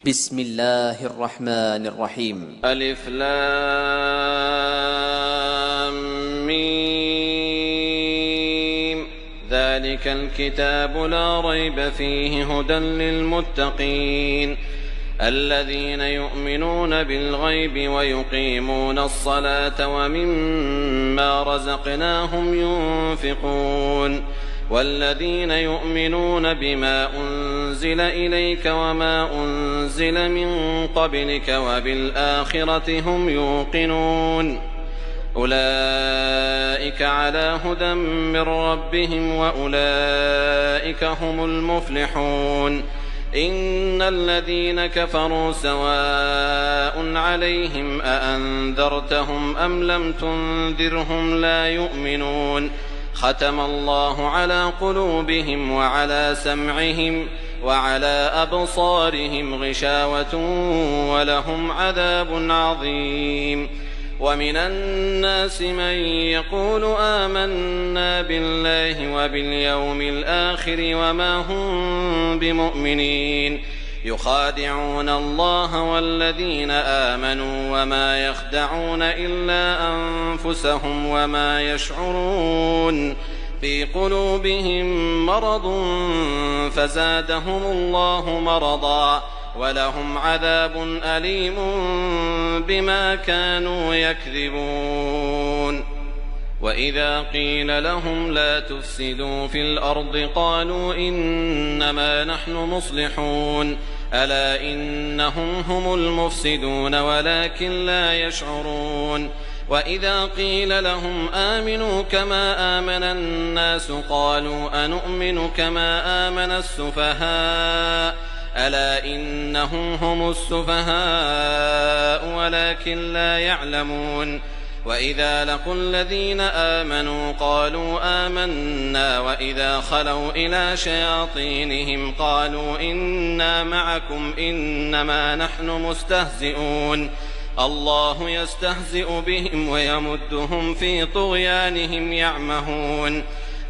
بسم الله الرحمن الرحيم. ألف لام ميم. ذلك الكتاب لا ريب فيه هدى للمتقين الذين يؤمنون بالغيب ويقيمون الصلاة ومما رزقناهم ينفقون والذين يؤمنون بما أنزل إليك وما أنزل من قبلك وبالآخرة هم يوقنون أولئك على هدى من ربهم وأولئك هم المفلحون إن الذين كفروا سواء عليهم أأنذرتهم أم لم تنذرهم لا يؤمنون ختم الله على قلوبهم وعلى سمعهم وعلى أبصارهم غشاوة ولهم عذاب عظيم ومن الناس من يقول آمنا بالله وباليوم الآخر وما هم بمؤمنين يخادعون الله والذين آمنوا وما يخدعون إلا أنفسهم وما يشعرون في قلوبهم مرض فزادهم الله مرضا ولهم عذاب أليم بما كانوا يكذبون وإذا قيل لهم لا تفسدوا في الأرض قالوا إنما نحن مصلحون ألا إنهم هم المفسدون ولكن لا يشعرون وإذا قيل لهم آمنوا كما آمن الناس قالوا أنؤمن كما آمن السفهاء ألا إنهم هم السفهاء ولكن لا يعلمون وإذا لقوا الذين آمنوا قالوا آمنا وإذا خلوا إلى شياطينهم قالوا إنا معكم إنما نحن مستهزئون الله يستهزئ بهم ويمدهم في طغيانهم يعمهون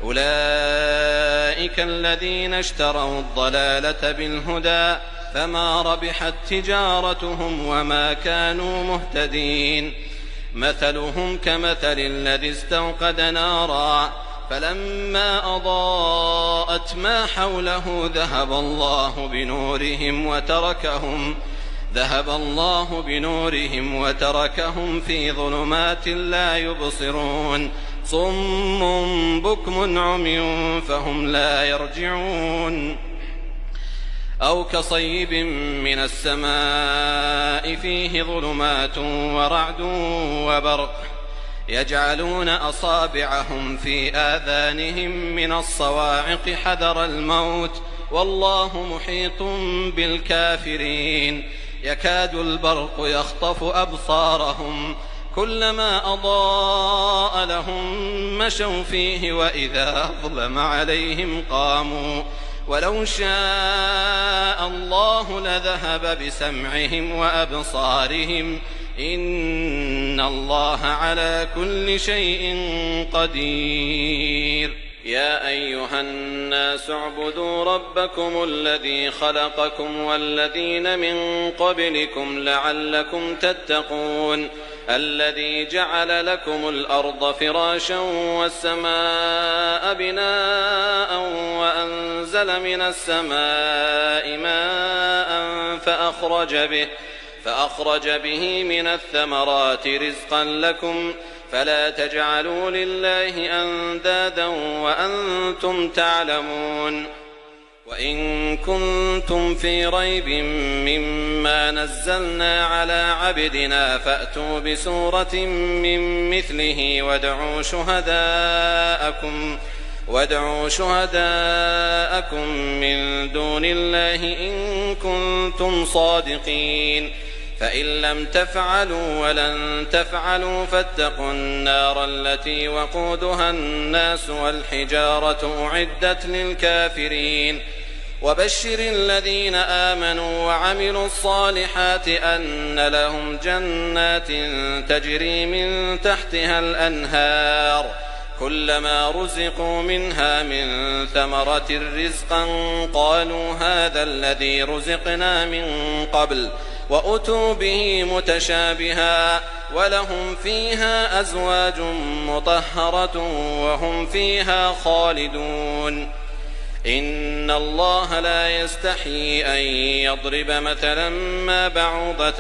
أولئك الذين اشتروا الضلالة بالهدى فما ربحت تجارتهم وما كانوا مهتدين مثلهم كمثل الذي استوقد نارا فلما أضاءت ما حوله ذهب الله بنورهم وتركهم في ظلمات لا يبصرون صم بكم عمي فهم لا يرجعون أو كصيب من السماء فيه ظلمات ورعد وبرق يجعلون أصابعهم في آذانهم من الصواعق حذر الموت والله محيط بالكافرين يكاد البرق يخطف أبصارهم كلما أضاء لهم مشوا فيه وإذا أظلم عليهم قاموا ولو شاء الله لذهب بسمعهم وأبصارهم إن الله على كل شيء قدير يا أيها الناس اعبدوا ربكم الذي خلقكم والذين من قبلكم لعلكم تتقون الذي جعل لكم الأرض فراشا والسماء بناء وأنزل من السماء ماء فأخرج به من الثمرات رزقا لكم فلا تجعلوا لله أندادا وأنتم تعلمون وإن كنتم في ريب مما نزلنا على عبدنا فأتوا بسورة من مثله وادعوا شهداءكم من دون الله إن كنتم صادقين فإن لم تفعلوا ولن تفعلوا فاتقوا النار التي وقودها الناس والحجارة أعدت للكافرين وبشر الذين آمنوا وعملوا الصالحات أن لهم جنات تجري من تحتها الأنهار كلما رزقوا منها من ثمرة رزقا قالوا هذا الذي رزقنا من قبل وأتوا به متشابها ولهم فيها أزواج مطهرة وهم فيها خالدون إن الله لا يستحيي أن يضرب مثلا ما بعوضة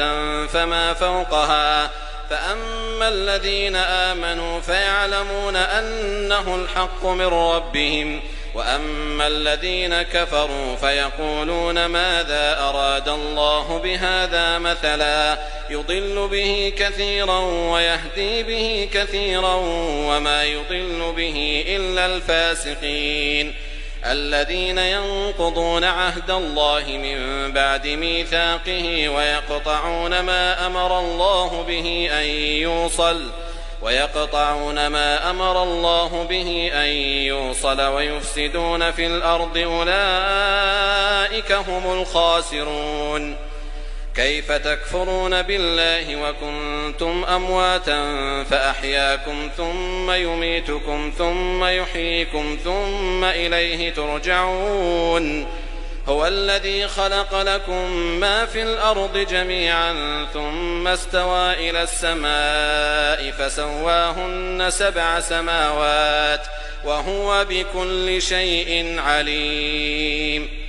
فما فوقها فأما الذين آمنوا فيعلمون أنه الحق من ربهم وأما الذين كفروا فيقولون ماذا أراد الله بهذا مثلا يضل به كثيرا ويهدي به كثيرا وما يضل به إلا الفاسقين الذين ينقضون عهد الله من بعد ميثاقه ويقطعون ما أمر الله به أن يوصل ويفسدون في الأرض أولئك هم الخاسرون كيف تكفرون بالله وكنتم أمواتا فأحياكم ثم يميتكم ثم يحييكم ثم إليه ترجعون هو الذي خلق لكم ما في الأرض جميعا ثم استوى إلى السماء فسواهن 7 سماوات وهو بكل شيء عليم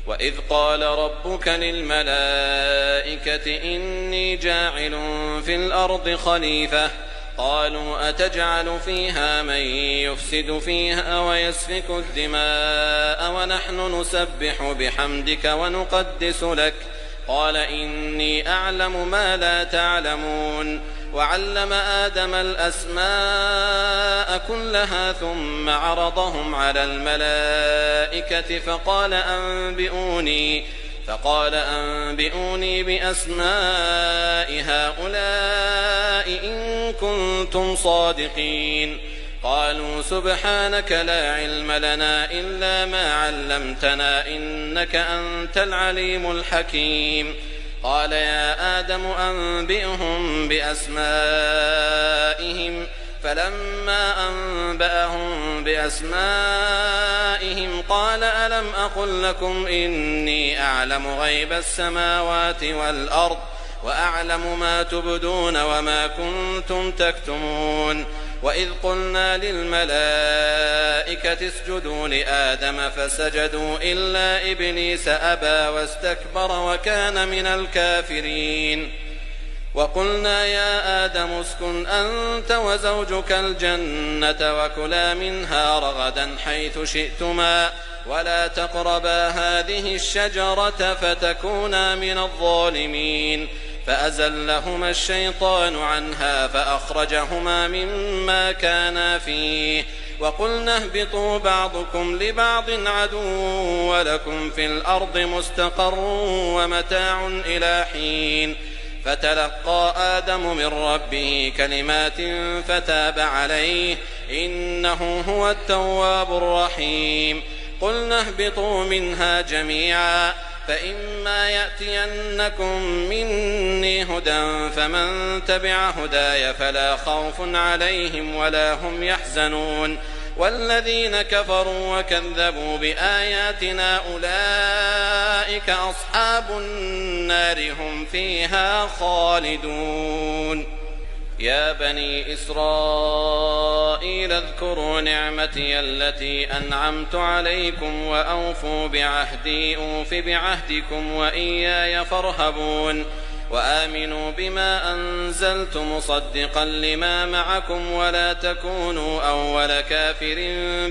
وإذ قال ربك للملائكة إني جاعل في الأرض خليفة قالوا أتجعل فيها من يفسد فيها ويسفك الدماء ونحن نسبح بحمدك ونقدس لك قال إني أعلم ما لا تعلمون وعلم آدم الأسماء كلها ثم عرضهم على الملائكة فقال أنبئوني بأسماء هؤلاء إن كنتم صادقين قالوا سبحانك لا علم لنا إلا ما علمتنا إنك أنت العليم الحكيم قال يا آدم أنبئهم بأسمائهم فلما أنبأهم بأسمائهم قال ألم أقل لكم إني أعلم غيب السماوات والأرض وأعلم ما تبدون وما كنتم تكتمون وإذ قلنا للملائكة اسجدوا لآدم فسجدوا إلا إبليس أبى واستكبر وكان من الكافرين وقلنا يا آدم اسكن أنت وزوجك الجنة وكلا منها رغدا حيث شئتما ولا تقربا هذه الشجرة فتكونا من الظالمين فأزلهما الشيطان عنها فأخرجهما مما كانا فيه وقلنا اهبطوا بعضكم لبعض عدو ولكم في الأرض مستقر ومتاع إلى حين فتلقى آدم من ربه كلمات فتاب عليه إنه هو التواب الرحيم قلنا اهبطوا منها جميعا فإما يأتينكم مني هدى فمن تبع هداي فلا خوف عليهم ولا هم يحزنون والذين كفروا وكذبوا بآياتنا أولئك أصحاب النار هم فيها خالدون يا بني إسرائيل اذكروا نعمتي التي أنعمت عليكم وأوفوا بعهدي أوف بعهدكم وإياي فارهبون وآمنوا بما أنزلت مصدقا لما معكم ولا تكونوا أول كافر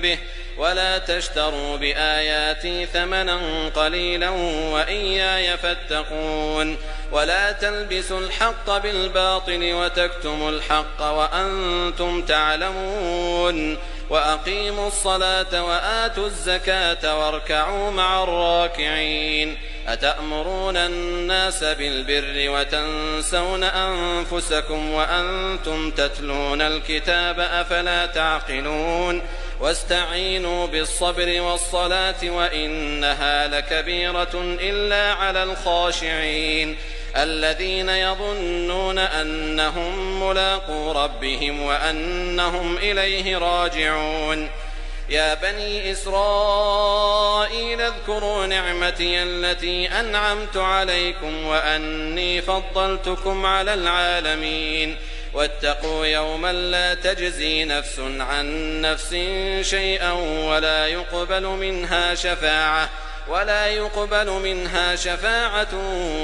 به ولا تشتروا بآياتي ثمنا قليلا وإياي فاتقون ولا تلبسوا الحق بالباطل وتكتموا الحق وأنتم تعلمون وأقيموا الصلاة وآتوا الزكاة واركعوا مع الراكعين أتأمرون الناس بالبر وتنسون أنفسكم وأنتم تتلون الكتاب أفلا تعقلون واستعينوا بالصبر والصلاة وإنها لكبيرة إلا على الخاشعين الذين يظنون أنهم ملاقو ربهم وأنهم إليه راجعون يا بني إسرائيل اذكروا نعمتي التي أنعمت عليكم وأني فضلتكم على العالمين واتقوا يوما لا تجزي نفس عن نفس شيئا ولا يقبل منها شفاعة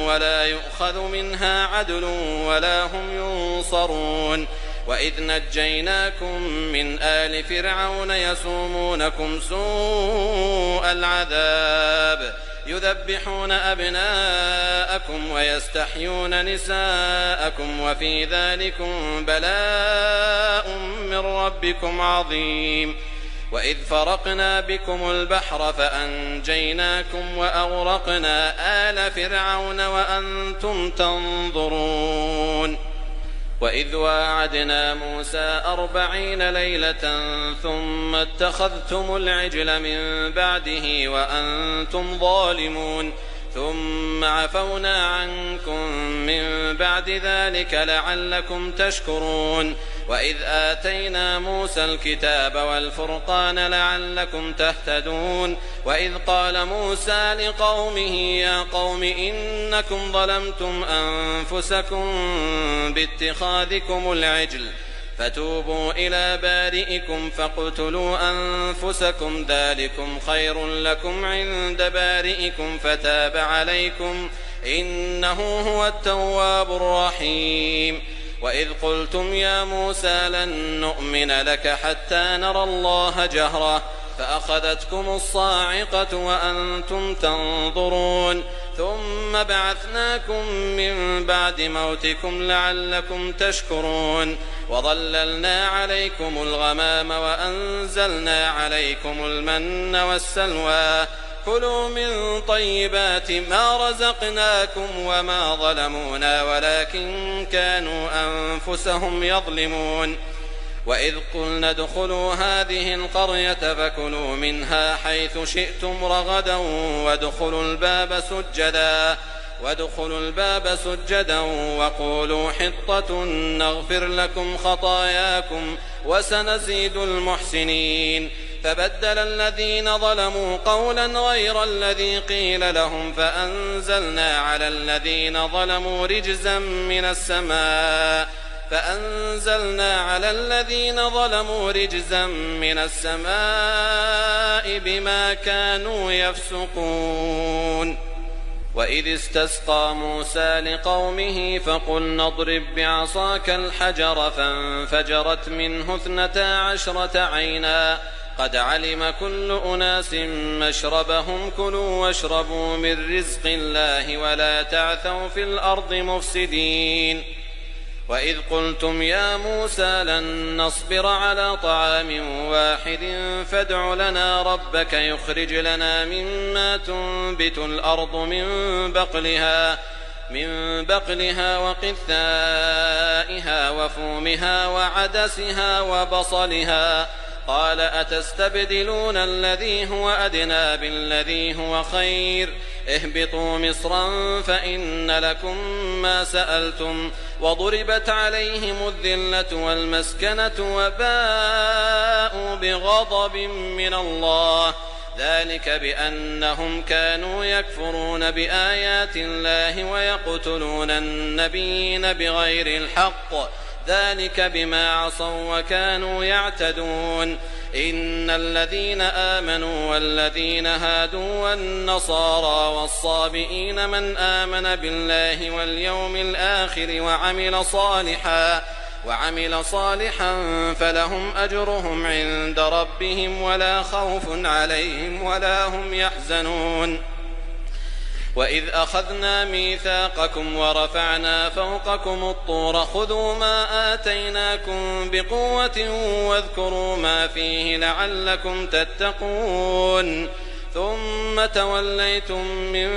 ولا يؤخذ منها عدل ولا هم ينصرون وإذ نجيناكم من آل فرعون يسومونكم سوء العذاب يذبحون أبناءكم ويستحيون نساءكم وفي ذلكم بلاء من ربكم عظيم وإذ فرقنا بكم البحر فأنجيناكم وأغرقنا آل فرعون وأنتم تنظرون وإذ واعدنا موسى 40 ليلة ثم اتخذتم العجل من بعده وأنتم ظالمون ثم عفونا عنكم من بعد ذلك لعلكم تشكرون وإذ آتينا موسى الكتاب والفرقان لعلكم تهتدون وإذ قال موسى لقومه يا قوم إنكم ظلمتم أنفسكم باتخاذكم العجل فتوبوا إلى بارئكم فاقتلوا أنفسكم ذلكم خير لكم عند بارئكم فتاب عليكم إنه هو التواب الرحيم وإذ قلتم يا موسى لن نؤمن لك حتى نرى الله جهرة فأخذتكم الصاعقة وأنتم تنظرون ثم بعثناكم من بعد موتكم لعلكم تشكرون وظللنا عليكم الغمام وأنزلنا عليكم المن والسلوى كلوا من طيبات ما رزقناكم وما ظلمونا ولكن كانوا أنفسهم يظلمون وإذ قلنا ادخلوا هذه القرية فكلوا منها حيث شئتم رغدا وادخلوا الباب سجدا وقولوا حطة نغفر لكم خطاياكم وسنزيد المحسنين فبدل الذين ظلموا قولا غير الذي قيل لهم فأنزلنا على الذين ظلموا رجزا من السماء بما كانوا يفسقون وإذ استسقى موسى لقومه فقلنا اضرب بعصاك الحجر فانفجرت منه 12 عينا قد علم كل أناس مشربهم كلوا واشربوا من رزق الله ولا تعثوا في الأرض مفسدين وإذ قلتم يا موسى لن نصبر على طعام واحد فادع لنا ربك يخرج لنا مما تنبت الأرض من بقلها وقثائها وفومها وعدسها وبصلها قال أتستبدلون الذي هو أدنى بالذي هو خير اهبطوا مصرا فإن لكم ما سألتم وضربت عليهم الذلة والمسكنة وباءوا بغضب من الله ذلك بأنهم كانوا يكفرون بآيات الله ويقتلون النبيين بغير الحق ذلك بما عصوا وكانوا يعتدون إن الذين آمنوا والذين هادوا والنصارى والصابئين من آمن بالله واليوم الآخر وعمل صالحا فلهم أجرهم عند ربهم ولا خوف عليهم ولا هم يحزنون وإذ أخذنا ميثاقكم ورفعنا فوقكم الطور خذوا ما آتيناكم بقوة واذكروا ما فيه لعلكم تتقون ثم توليتم من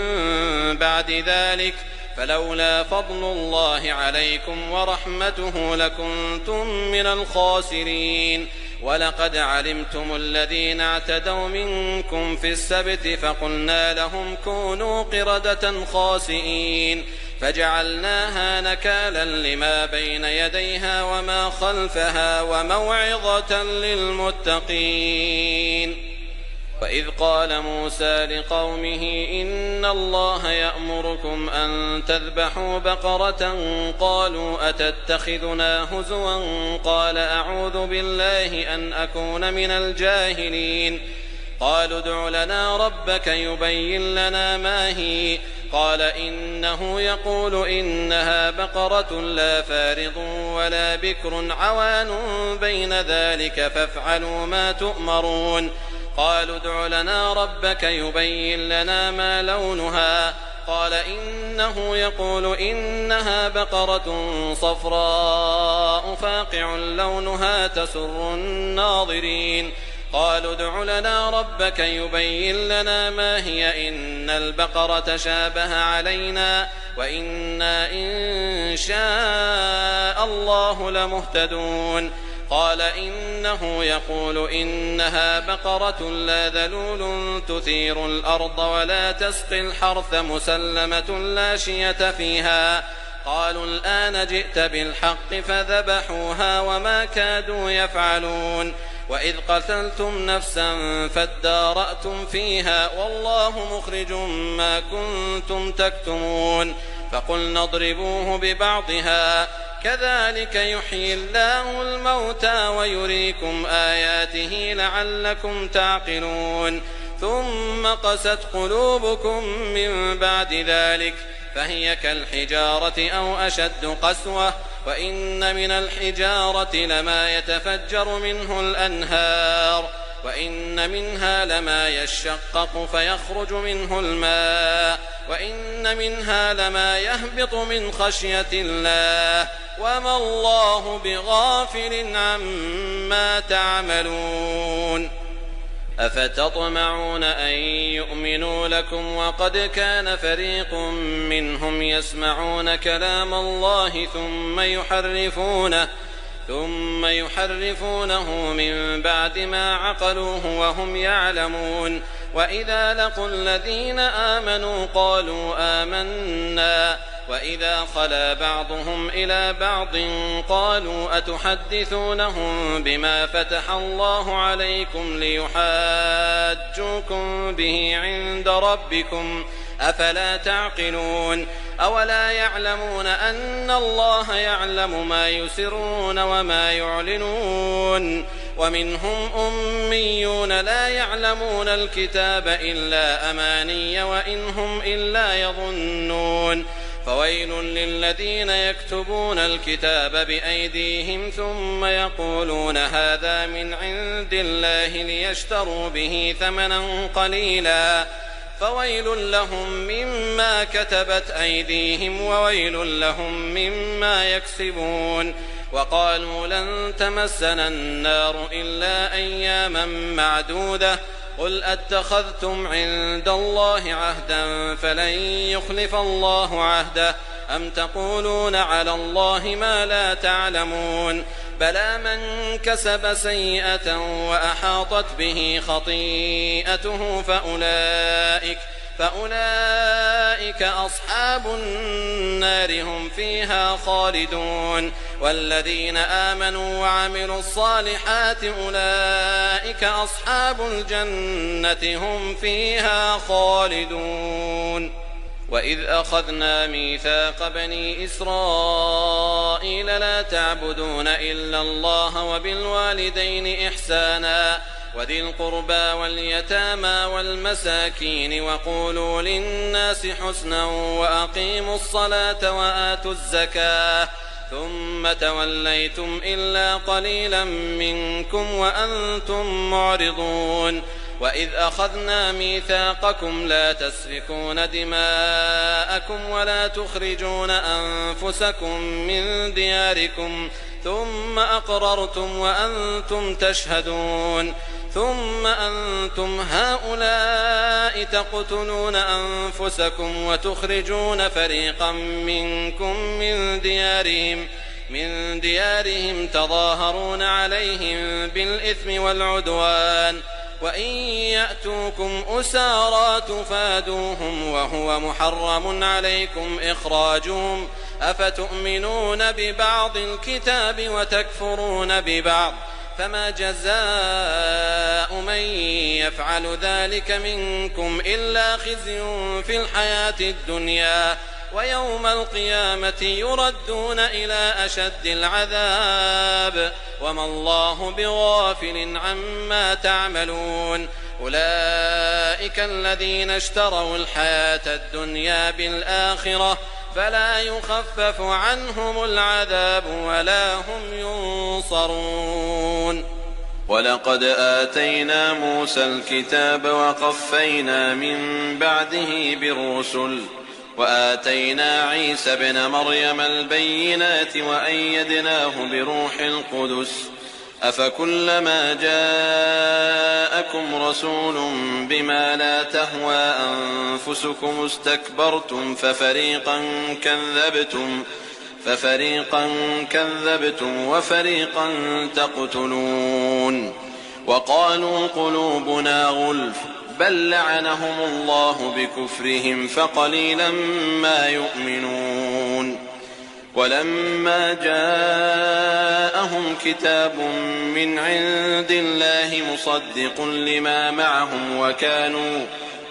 بعد ذلك فلولا فضل الله عليكم ورحمته لكنتم من الخاسرين ولقد علمتم الذين اعتدوا منكم في السبت فقلنا لهم كونوا قردة خاسئين فجعلناها نكالا لما بين يديها وما خلفها وموعظة للمتقين. وإذ قال موسى لقومه إن الله يأمركم أن تذبحوا بقرة قالوا أتتخذنا هزوا قال أعوذ بالله أن أكون من الجاهلين قالوا ادع لنا ربك يبين لنا ما هي قال إنه يقول إنها بقرة لا فارض ولا بكر عوان بين ذلك فافعلوا ما تؤمرون قالوا ادع لنا ربك يبين لنا ما لونها قال إنه يقول إنها بقرة صفراء فاقع لونها تسر الناظرين قالوا ادع لنا ربك يبين لنا ما هي إن البقرة شابه علينا وإنا إن شاء الله لمهتدون قال إنه يقول إنها بقرة لا ذلول تثير الأرض ولا تسقي الحرث مسلمة لا شية فيها قالوا الآن جئت بالحق فذبحوها وما كادوا يفعلون وإذ قتلتم نفسا فادارأتم فيها والله مخرج ما كنتم تكتمون فقلنا اضربوه ببعضها كذلك يحيي الله الموتى ويريكم آياته لعلكم تعقلون ثم قست قلوبكم من بعد ذلك فهي كالحجارة أو أشد قسوة وإن من الحجارة لما يتفجر منه الأنهار وإن منها لما يشقق فيخرج منه الماء وإن منها لما يهبط من خشية الله وما الله بغافل عما تعملون أفتطمعون أن يؤمنوا لكم وقد كان فريق منهم يسمعون كلام الله ثم يحرفونه من بعد ما عقلوه وهم يعلمون وإذا لقوا الذين آمنوا قالوا آمنا وإذا خلا بعضهم إلى بعض قالوا أتحدثونهم بما فتح الله عليكم ليحاجوكم به عند ربكم أفلا تعقلون أولا يعلمون أن الله يعلم ما يسرون وما يعلنون ومنهم أميون لا يعلمون الكتاب إلا أماني وإن هم إلا يظنون فويل للذين يكتبون الكتاب بأيديهم ثم يقولون هذا من عند الله ليشتروا به ثمنا قليلا فويل لهم مما كتبت أيديهم وويل لهم مما يكسبون وقالوا لن تمسنا النار إلا أياما معدودة قل أتخذتم عند الله عهدا فلن يخلف الله عهده أم تقولون على الله ما لا تعلمون بلى من كسب سيئة وأحاطت به خطيئته فأولئك أصحاب النار هم فيها خالدون والذين آمنوا وعملوا الصالحات أولئك أصحاب الجنة هم فيها خالدون وإذ أخذنا ميثاق بني إسرائيل لا تعبدون إلا الله وبالوالدين إحسانا وذي القربى واليتامى والمساكين وقولوا للناس حسنا وأقيموا الصلاة وآتوا الزكاة ثم توليتم إلا قليلا منكم وأنتم معرضون وإذ أخذنا ميثاقكم لا تسفكون دماءكم ولا تخرجون أنفسكم من دياركم ثم أقررتم وأنتم تشهدون ثم أنتم هؤلاء تقتلون أنفسكم وتخرجون فريقا منكم من ديارهم من ديارهم تظاهرون عليهم بالإثم والعدوان وإن يأتوكم أسارى تفادوهم وهو محرم عليكم إخراجهم أفتؤمنون ببعض الكتاب وتكفرون ببعض فما جزاء من يفعل ذلك منكم إلا خزي في الحياة الدنيا ويوم القيامة يردون إلى أشد العذاب وما الله بغافل عما تعملون أولئك الذين اشتروا الحياة الدنيا بالآخرة فلا يخفف عنهم العذاب ولا هم ينصرون. ولقد آتينا موسى الكتاب وقفينا من بعده بالرسل وآتينا عيسى ابن مريم البينات وأيدناه بروح القدس أفكلما جاءكم رسول بما لا تهوى أنفسكم استكبرتم ففريقا كذبتم وفريقا تقتلون وقالوا قلوبنا غلف بل لعنهم الله بكفرهم فقليلا ما يؤمنون. ولما جاءهم كتاب من عند الله مصدق لما معهم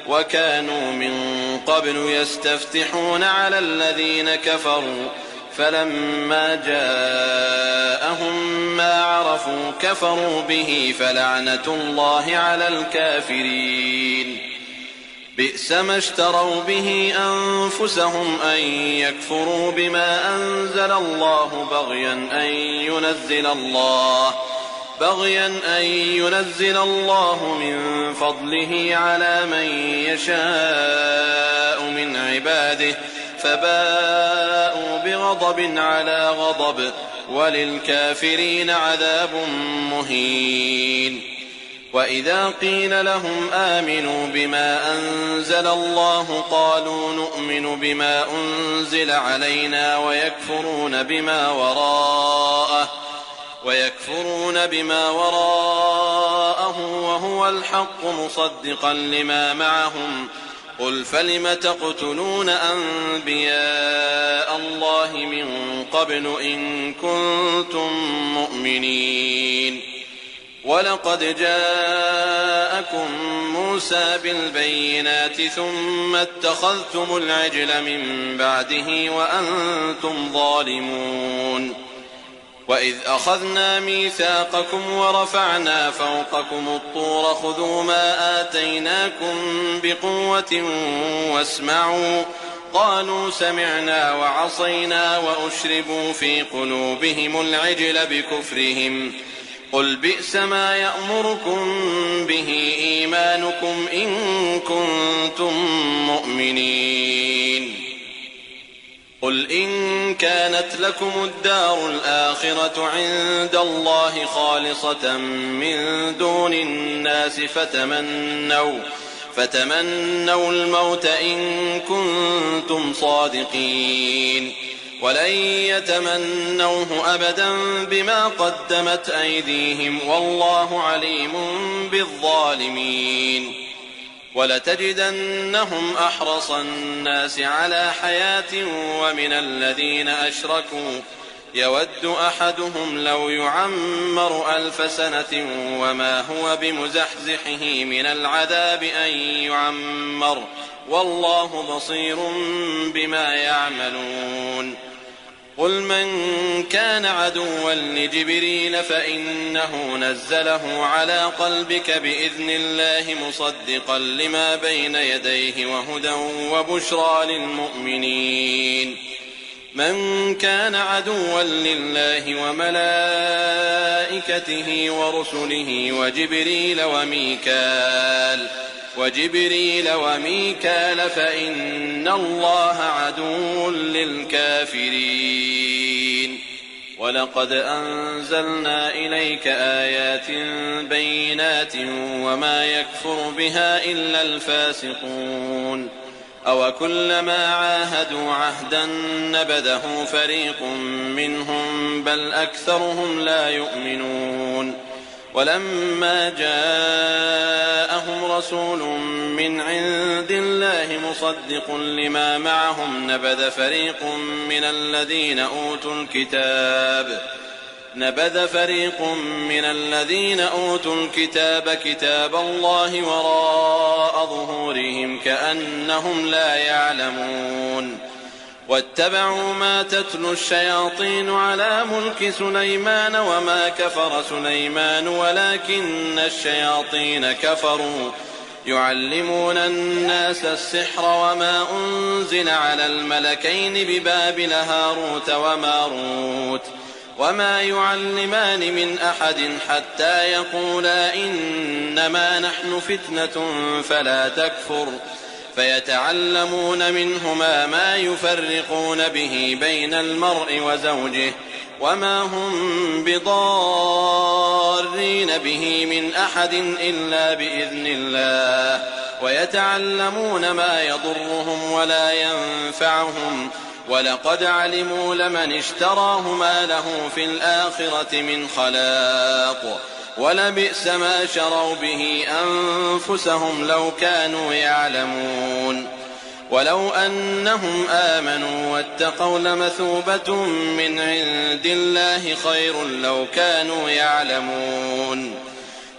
وكانوا من قبل يستفتحون على الذين كفروا فلما جاءهم ما عرفوا كفروا به فلعنة الله على الكافرين. بئس ما اشتروا به أنفسهم أن يكفروا بما أنزل الله بغيا أن ينزل الله من فضله على من يشاء من عباده فباءوا بغضب على غضب وللكافرين عذاب مهين. وإذا قيل لهم آمنوا بما أنزل الله قالوا نؤمن بما أنزل علينا ويكفرون بما وراءه وهو الحق مصدقا لما معهم قل فلم تقتلون أنبياء الله من قبل إن كنتم مؤمنين. ولقد جاءكم موسى بالبينات ثم اتخذتم العجل من بعده وأنتم ظالمون. وإذ أخذنا ميثاقكم ورفعنا فوقكم الطور خذوا ما آتيناكم بقوة واسمعوا قالوا سمعنا وعصينا وأشربوا في قلوبهم العجل بكفرهم قل بئس ما يأمركم به إيمانكم إن كنتم مؤمنين. قل إن كانت لكم الدار الآخرة عند الله خالصة من دون الناس فتمنوا الموت إن كنتم صادقين ولن يتمنوه أبدا بما قدمت أيديهم والله عليم بالظالمين. ولتجدنهم أحرص الناس على حياة ومن الذين أشركوا يود أحدهم لو يعمر 1000 سنة وما هو بمزحزحه من العذاب أن يعمر والله بصير بما يعملون. قل من كان عدوا لجبريل فإنه نزله على قلبك بإذن الله مصدقا لما بين يديه وهدى وبشرى للمؤمنين. من كان عدوا لله وملائكته ورسله وجبريل وميكال فإن الله عدو للكافرين. ولقد أنزلنا إليك آيات بينات وما يكفر بها إلا الفاسقون. أو كلما عاهدوا عهدا نبذه فريق منهم بل أكثرهم لا يؤمنون ولما جاءهم رسول من عند الله مصدق لما معهم نبذ فريق من الذين أوتوا الكتاب كتاب الله وراء ظهورهم كأنهم لا يعلمون واتبعوا ما تتلو الشياطين على ملك سليمان وما كفر سليمان ولكن الشياطين كفروا يعلمون الناس السحر وما أنزل على الملكين ببابل هاروت وماروت وما يعلمان من أحد حتى يقولا إنما نحن فتنة فلا تكفر فيتعلمون منهما ما يفرقون به بين المرء وزوجه وما هم بضارين به من أحد إلا بإذن الله ويتعلمون ما يضرهم ولا ينفعهم ولقد علموا لمن اشتراه ما له في الآخرة من خلاق ولبئس ما شروا به أنفسهم لو كانوا يعلمون ولو أنهم آمنوا واتقوا لمثوبة من عند الله خير لو كانوا يعلمون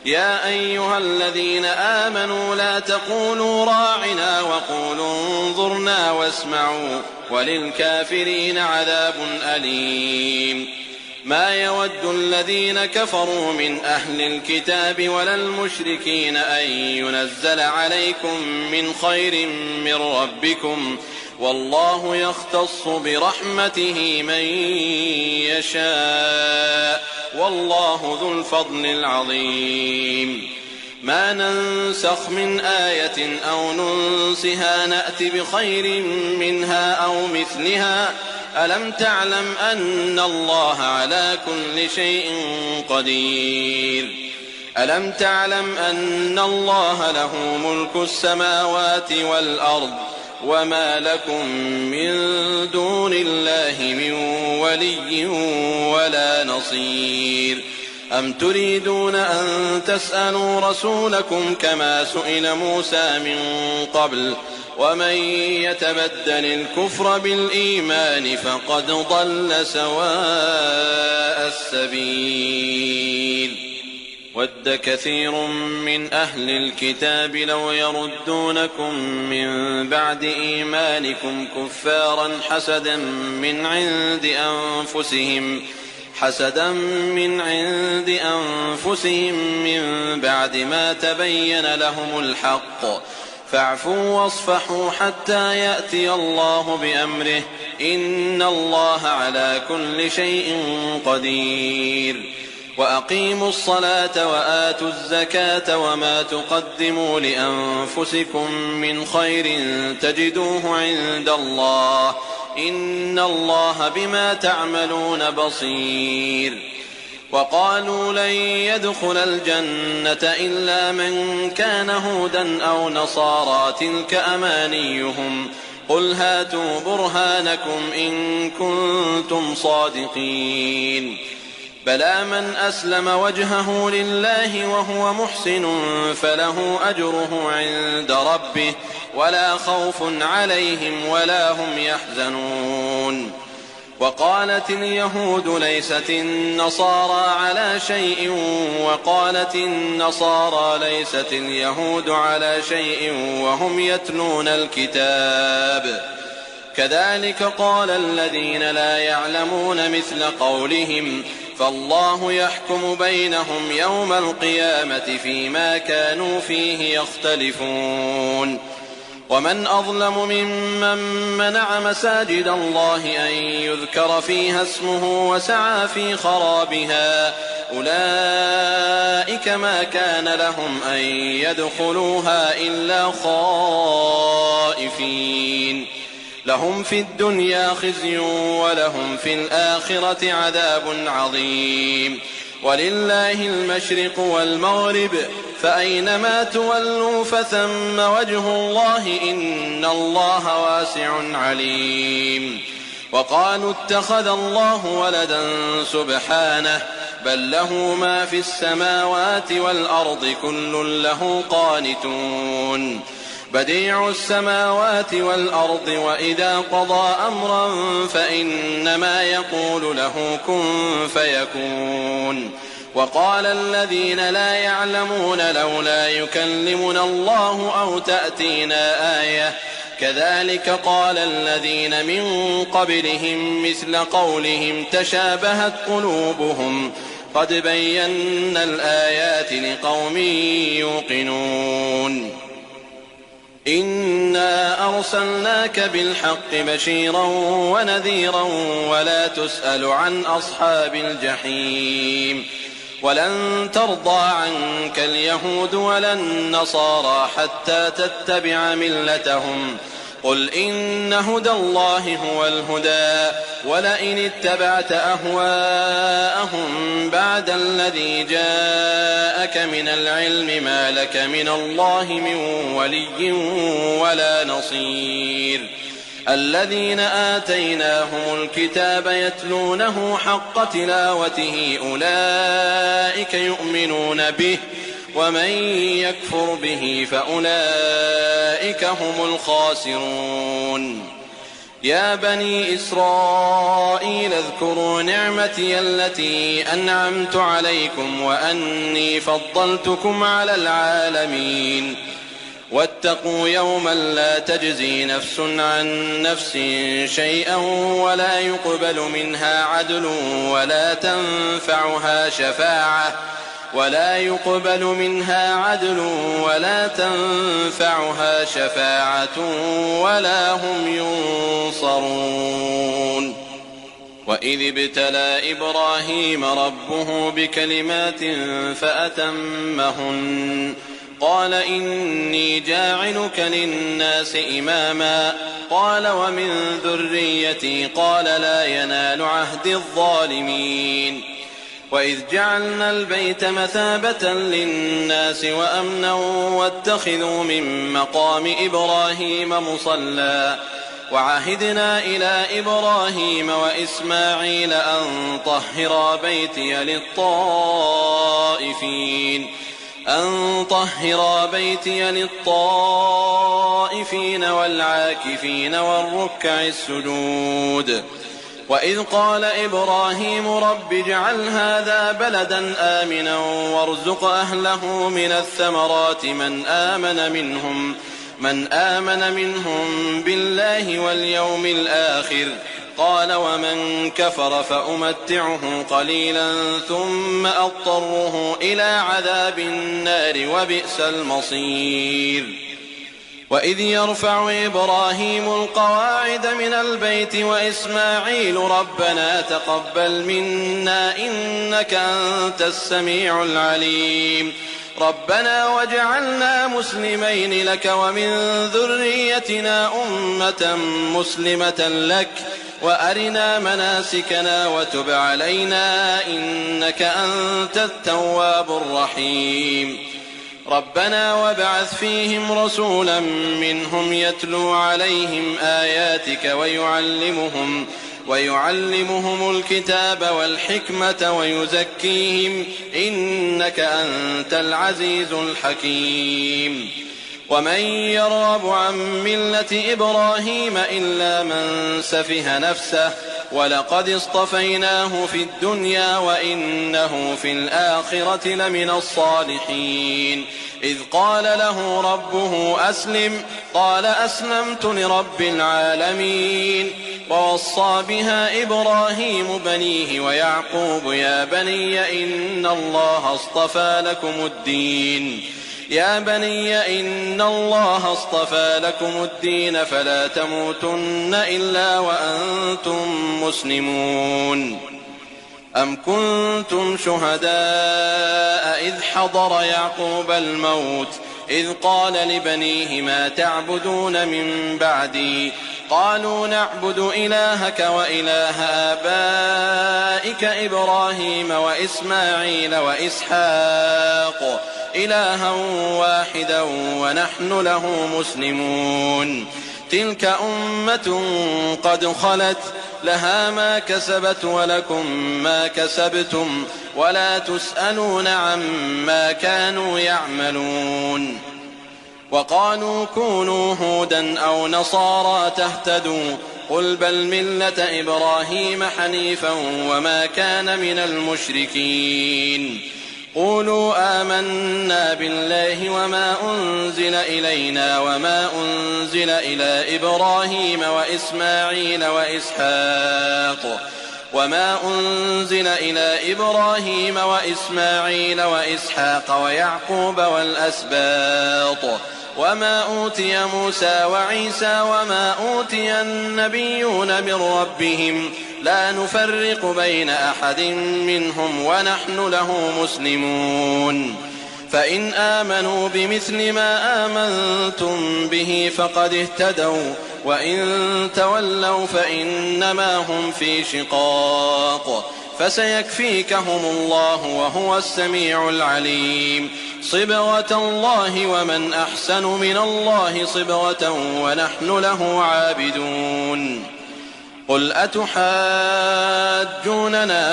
يا أيها الذين آمنوا لا تقولوا راعنا وقولوا انظرنا واسمعوا وللكافرين عذاب أليم ما يود الذين كفروا من أهل الكتاب ولا المشركين أن ينزل عليكم من خير من ربكم والله يختص برحمته من يشاء والله ذو الفضل العظيم ما ننسخ من آية أو ننسها نأت بخير منها أو مثلها ألم تعلم أن الله على كل شيء قدير ألم تعلم أن الله له ملك السماوات والأرض وما لكم من دون الله من ولي ولا نصير أم تريدون أن تسألوا رسولكم كما سئل موسى من قبل ومن يتبدل الكفر بالإيمان فقد ضل سواء السبيل ود كثير من أهل الكتاب لو يردونكم من بعد إيمانكم كفارا حسدا من عند أنفسهم من بعد ما تبين لهم الحق فاعفوا واصفحوا حتى يأتي الله بأمره إن الله على كل شيء قدير وأقيموا الصلاة وآتوا الزكاة وما تقدموا لأنفسكم من خير تجدوه عند الله إن الله بما تعملون بصير وقالوا لن يدخل الجنة إلا من كان هودا أو نصارى تلك أمانيهم قل هاتوا برهانكم إن كنتم صادقين بلى من أسلم وجهه لله وهو محسن فله أجره عند ربه ولا خوف عليهم ولا هم يحزنون وقالت اليهود ليست النصارى على شيء وقالت النصارى ليست اليهود على شيء وهم يتلون الكتاب كذلك قال الذين لا يعلمون مثل قولهم فالله يحكم بينهم يوم القيامة فيما كانوا فيه يختلفون ومن أظلم ممن منع مساجد الله أن يذكر فيها اسمه وسعى في خرابها أولئك ما كان لهم أن يدخلوها إلا خائفين لهم في الدنيا خزي ولهم في الآخرة عذاب عظيم ولله المشرق والمغرب فأينما تولوا فثم وجه الله إن الله واسع عليم. وقالوا اتخذ الله ولدا سبحانه بل له ما في السماوات والأرض كل له قانتون. بديع السماوات والأرض وإذا قضى أمرا فإنما يقول له كن فيكون. وقال الذين لا يعلمون لولا يكلمنا الله أو تأتينا آية كذلك قال الذين من قبلهم مثل قولهم تشابهت قلوبهم قد بينا الآيات لقوم يوقنون. إنا أرسلناك بالحق بشيرا ونذيرا ولا تسأل عن أصحاب الجحيم. ولن ترضى عنك اليهود ولا النصارى حتى تتبع ملتهم قل إن هدى الله هو الهدى ولئن اتبعت أهواءهم بعد الذي جاءك من العلم ما لك من الله من ولي ولا نصير. الذين آتيناهم الكتاب يتلونه حق تلاوته أولئك يؤمنون به ومن يكفر به فأولئك هم الخاسرون. يا بني إسرائيل اذكروا نعمتي التي أنعمت عليكم وأني فضلتكم على العالمين. واتقوا يوما لا تجزي نفس عن نفس شيئا ولا يقبل منها عدل ولا تنفعها شفاعة ولا هم ينصرون. وإذ ابتلى إبراهيم ربه بكلمات فأتمهن قال إني جاعلك للناس إماما قال ومن ذريتي قال لا ينال عهد الظالمين. وإذ جعلنا البيت مثابة للناس وأمنا واتخذوا من مقام إبراهيم مصلى وعهدنا إلى إبراهيم وإسماعيل أن طهرا بيتي للطائفين والعاكفين والركع السجود. وإذ قال إبراهيم رب اجعل هذا بلدا آمنا وارزق أهله من الثمرات من آمن منهم بالله واليوم الآخر قال ومن كفر فأمتعه قليلا ثم أضطره إلى عذاب النار وبئس المصير. وإذ يرفع إبراهيم القواعد من البيت وإسماعيل ربنا تقبل منا إنك أنت السميع العليم ربنا واجعلنا مسلمين لك ومن ذريتنا أمة مسلمة لك وأرنا مناسكنا وتب علينا إنك أنت التواب الرحيم. ربنا وابعث فيهم رسولا منهم يتلو عليهم آياتك ويعلمهم الكتاب والحكمة ويزكيهم إنك أنت العزيز الحكيم. ومن يرغب عن ملة إبراهيم إلا من سفه نفسه ولقد اصطفيناه في الدنيا وإنه في الآخرة لمن الصالحين. إذ قال له ربه أسلم قال أسلمت لرب العالمين. ووصى بها إبراهيم بنيه ويعقوب يا بني إن الله اصطفى لكم الدين فلا تموتن إلا وأنتم مسلمون. أم كنتم شهداء إذ حضر يعقوب الموت إذ قال لبنيه ما تعبدون من بعدي قالوا نعبد إلهك وإله آبائك إبراهيم وإسماعيل وإسحاق إلها واحدا ونحن له مسلمون تلك أمة قد خلت لها ما كسبت ولكم ما كسبتم ولا تسألون عما كانوا يعملون وقالوا كونوا هودا أو نصارى تهتدوا قل بل ملة إبراهيم حنيفا وما كان من المشركين قولوا آمنا بالله وما أنزل إلينا وما أنزل إلى إبراهيم وإسماعيل وإسحاق ويعقوب والأسباط وما أوتي موسى وعيسى وما أوتي النبيون من ربهم لا نفرق بين أحد منهم ونحن له مسلمون فإن آمنوا بمثل ما آمنتم به فقد اهتدوا وإن تولوا فإنما هم في شقاق فسيكفيكهم الله وهو السميع العليم صبغة الله ومن أحسن من الله صبغة ونحن له عابدون قل أتحاجوننا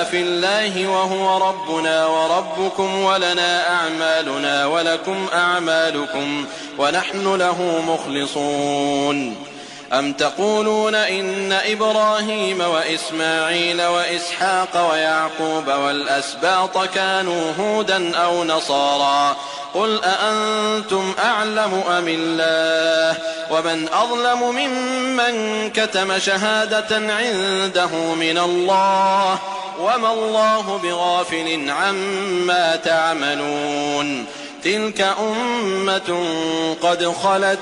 في الله وهو ربنا وربكم ولنا أعمالنا ولكم أعمالكم ونحن له مخلصون أم تقولون إن إبراهيم وإسماعيل وإسحاق ويعقوب والأسباط كانوا هودا أو نصارى قل أأنتم أعلم أم الله ومن أظلم ممن كتم شهادة عنده من الله وما الله بغافل عما تعملون تلك أمة قد خلت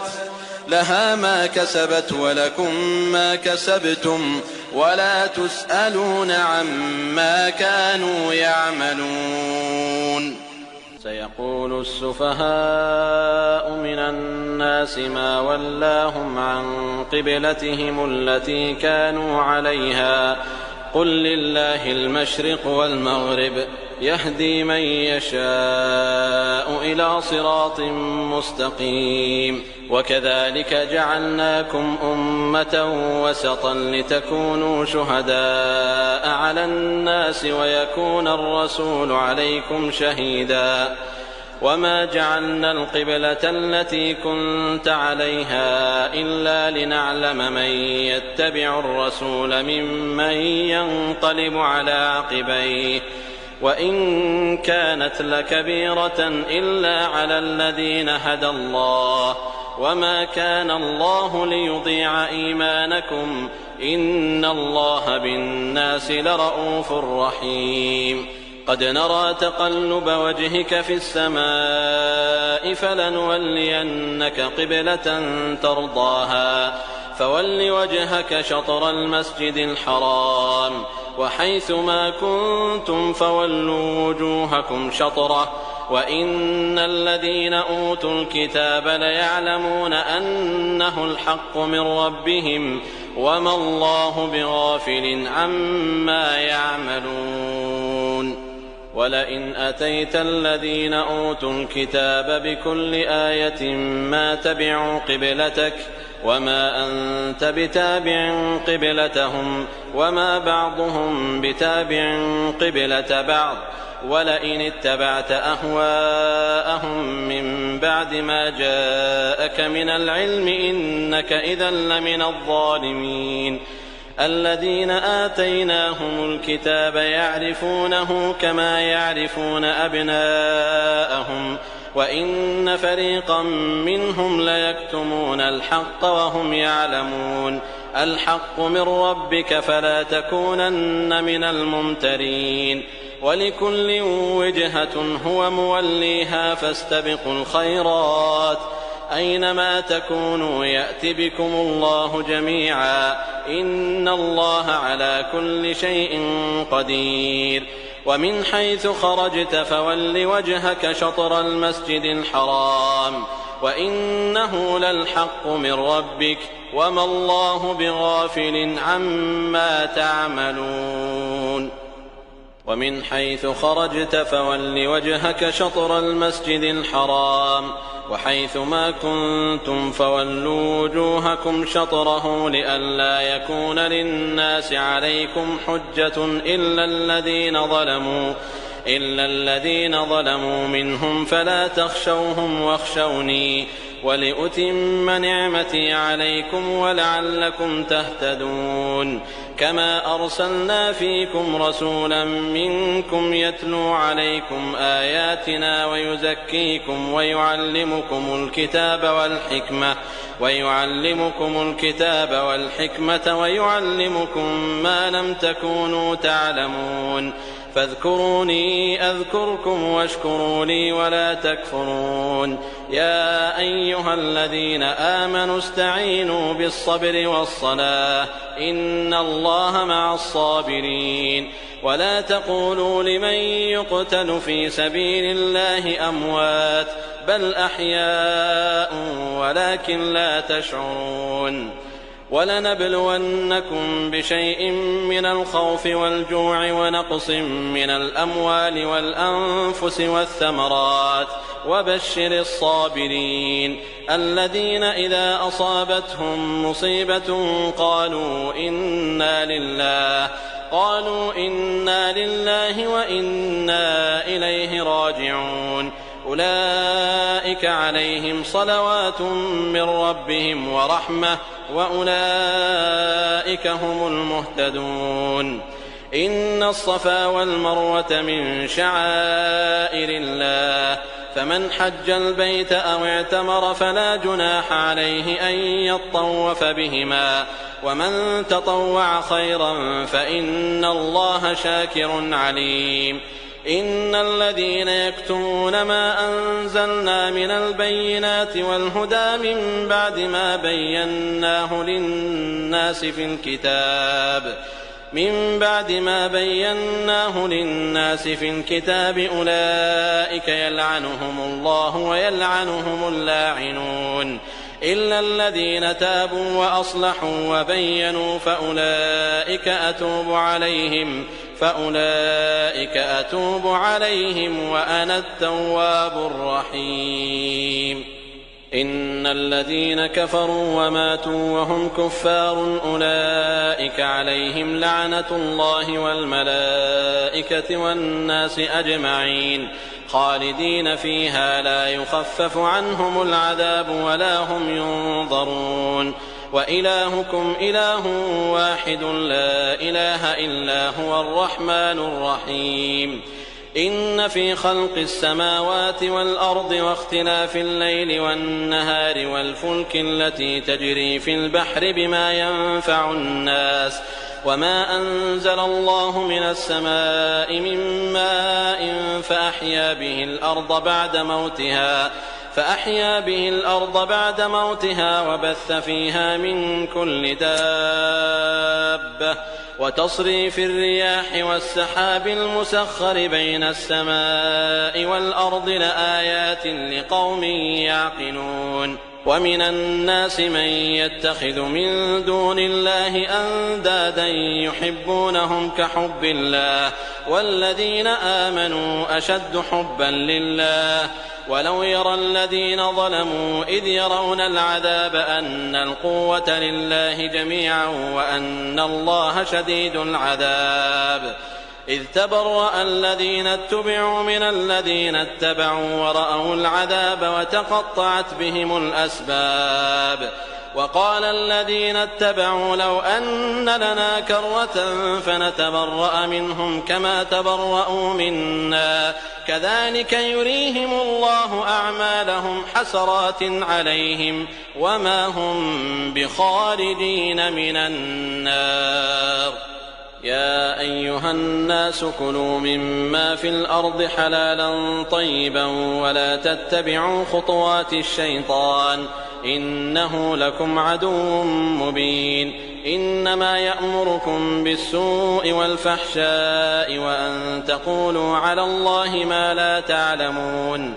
لها ما كسبت ولكم ما كسبتم ولا تسألون عما كانوا يعملون سيقول السفهاء من الناس ما ولاهم عن قبلتهم التي كانوا عليها قل لله المشرق والمغرب يهدي من يشاء إلى صراط مستقيم وكذلك جعلناكم أمة وسطا لتكونوا شهداء على الناس ويكون الرسول عليكم شهيدا وما جعلنا القبلة التي كنت عليها إلا لنعلم من يتبع الرسول ممن ينقلب على عقبيه وإن كانت لكبيرة إلا على الذين هدى الله وما كان الله ليضيع إيمانكم إن الله بالناس لرءوف رحيم قد نرى تقلب وجهك في السماء فلنولينك قبلة ترضاها فول وجهك شطر المسجد الحرام وحيث ما كنتم فولوا وجوهكم شطره وإن الذين أوتوا الكتاب ليعلمون أنه الحق من ربهم وما الله بغافل عما يعملون ولئن أتيت الذين أوتوا الكتاب بكل آية ما تبعوا قبلتك وما أنت بتابع قبلتهم وما بعضهم بتابع قبلة بعض ولئن اتبعت أهواءهم من بعد ما جاءك من العلم إنك إذا لمن الظالمين الذين آتيناهم الكتاب يعرفونه كما يعرفون أبناءهم وإن فريقا منهم ليكتمون الحق وهم يعلمون الحق من ربك فلا تكونن من الممترين ولكل وجهة هو موليها فاستبقوا الخيرات أينما تكونوا يأت بكم الله جميعا إن الله على كل شيء قدير ومن حيث خرجت فول وجهك شطر المسجد الحرام وإنه للحق من ربك وما الله بغافل عما تعملون ومن حيث خرجت فول وجهك شطر المسجد الحرام وحيث ما كنتم فولوا وجوهكم شطره لئلا يكون للناس عليكم حجة إلا الذين ظلموا منهم فلا تخشوهم واخشوني ولأتم نعمتي عليكم ولعلكم تهتدون كما أرسلنا فيكم رسولا منكم يتلو عليكم آياتنا ويزكيكم ويعلمكم الكتاب والحكمة ويعلمكم ما لم تكونوا تعلمون فاذكروني أذكركم واشكروا لي ولا تكفرون يا أيها الذين آمنوا استعينوا بالصبر والصلاة إن الله مع الصابرين ولا تقولوا لمن يقتل في سبيل الله أموات بل أحياء ولكن لا تشعرون ولنبلونكم بشيء من الخوف والجوع ونقص من الأموال والأنفس والثمرات وبشر الصابرين الذين إذا أصابتهم مصيبة قالوا إنا لله وإنا إليه راجعون أولئك عليهم صلوات من ربهم ورحمة وأولئك هم المهتدون إن الصفا والمروة من شعائر الله فمن حج البيت أو اعتمر فلا جناح عليه أن يطوف بهما ومن تطوع خيرا فإن الله شاكر عليم إن الذين يكتمون ما أنزلنا من البينات والهدى من بعد ما بيناه للناس في الكتاب أولئك يلعنهم الله ويلعنهم اللاعنون إلا الذين تابوا وأصلحوا وبينوا فأولئك أتوب عليهم وأنا التواب الرحيم إن الذين كفروا وماتوا وهم كفار أولئك عليهم لعنة الله والملائكة والناس أجمعين خالدين فيها لا يخفف عنهم العذاب ولا هم ينظرون وإلهكم إله واحد لا إله إلا هو الرحمن الرحيم إن في خلق السماوات والأرض واختلاف الليل والنهار والفلك التي تجري في البحر بما ينفع الناس وما أنزل الله من السماء من ماء فأحيا به الأرض بعد موتها وبث فيها من كل دابة وتصريف الرياح والسحاب المسخر بين السماء والأرض لآيات لقوم يعقلون ومن الناس من يتخذ من دون الله أندادا يحبونهم كحب الله والذين آمنوا أشد حبا لله ولو يرى الذين ظلموا إذ يرون العذاب أن القوة لله جميعا وأن الله شديد العذاب إذ تبرأ الذين اتبعوا من الذين اتبعوا ورأوا العذاب وتقطعت بهم الأسباب وقال الذين اتبعوا لو أن لنا كرة فنتبرأ منهم كما تبرأوا منا كذلك يريهم الله أعمالهم حسرات عليهم وما هم بخارجين من النار يا أيها الناس كلوا مما في الأرض حلالا طيبا ولا تتبعوا خطوات الشيطان إنه لكم عدو مبين إنما يأمركم بالسوء والفحشاء وأن تقولوا على الله ما لا تعلمون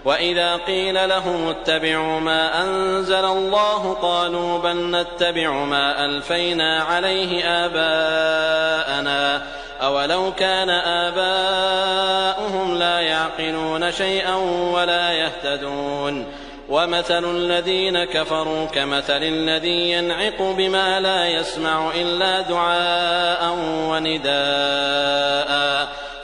وإذا قيل لهم اتبعوا ما أنزل الله قالوا بل نتبع ما ألفينا عليه آباءنا أولو كان آباؤهم لا يعقلون شيئا ولا يهتدون ومثل الذين كفروا كمثل الذي ينعق بما لا يسمع إلا دعاء ونداء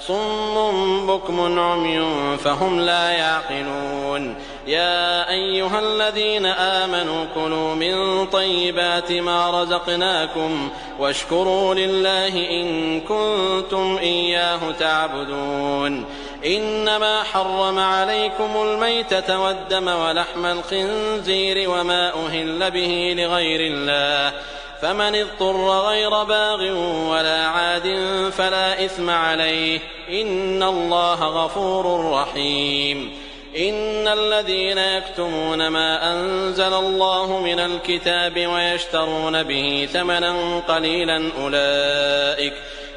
صم بكم عمي فهم لا يعقلون يا أيها الذين آمنوا كلوا من طيبات ما رزقناكم واشكروا لله إن كنتم إياه تعبدون إنما حرم عليكم الميتة والدم ولحم الخنزير وما أهل به لغير الله فمن اضطر غير باغ ولا عاد فلا إثم عليه إن الله غفور رحيم إن الذين يكتمون ما أنزل الله من الكتاب ويشترون به ثمنا قليلا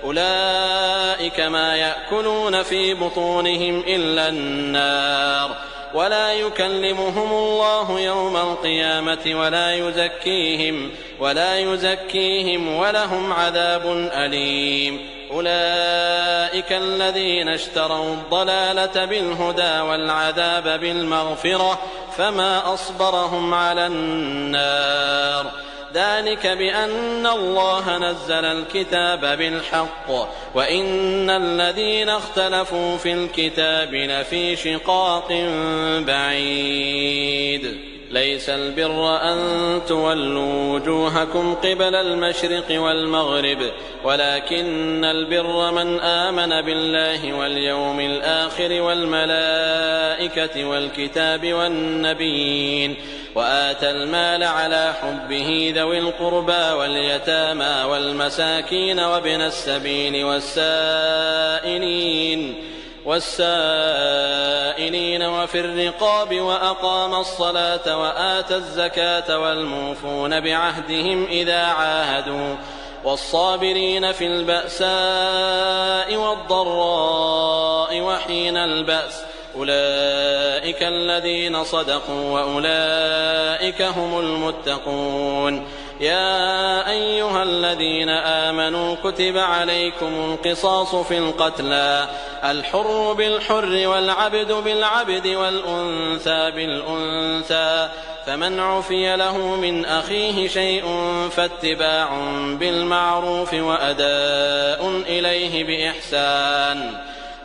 أولئك ما يأكلون في بطونهم إلا النار ولا يكلمهم الله يوم القيامة ولا يزكيهم ولهم عذاب أليم أولئك الذين اشتروا الضلالة بالهدى والعذاب بالمغفرة فما أصبرهم على النار ذلك بأن الله نزل الكتاب بالحق وإن الذين اختلفوا في الكتاب لفي شقاق بعيد ليس البر أن تولوا وجوهكم قبل المشرق والمغرب ولكن البر من آمن بالله واليوم الآخر والملائكة والكتاب والنبيين وآتى المال على حبه ذوي القربى واليتامى والمساكين وابن السبيل والسائلين وفي الرقاب وأقام الصلاة وآتى الزكاة والموفون بعهدهم إذا عاهدوا والصابرين في البأساء والضراء وحين البأس أولئك الذين صدقوا وأولئك هم المتقون يا أيها الذين آمنوا كتب عليكم القصاص في القتلى الحر بالحر والعبد بالعبد والأنثى بالأنثى فمن عفي له من أخيه شيء فاتباع بالمعروف وأداء إليه بإحسان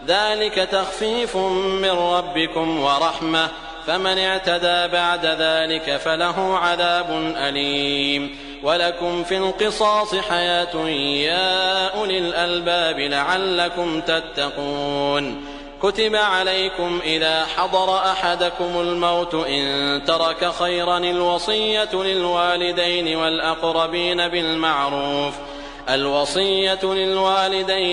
ذلك تخفيف من ربكم ورحمة فمن اعتدى بعد ذلك فله عذاب أليم ولكم في القصاص حياة يا أولي الألباب لعلكم تتقون كتب عليكم إذا حضر أحدكم الموت إن ترك خيرا الوصية للوالدين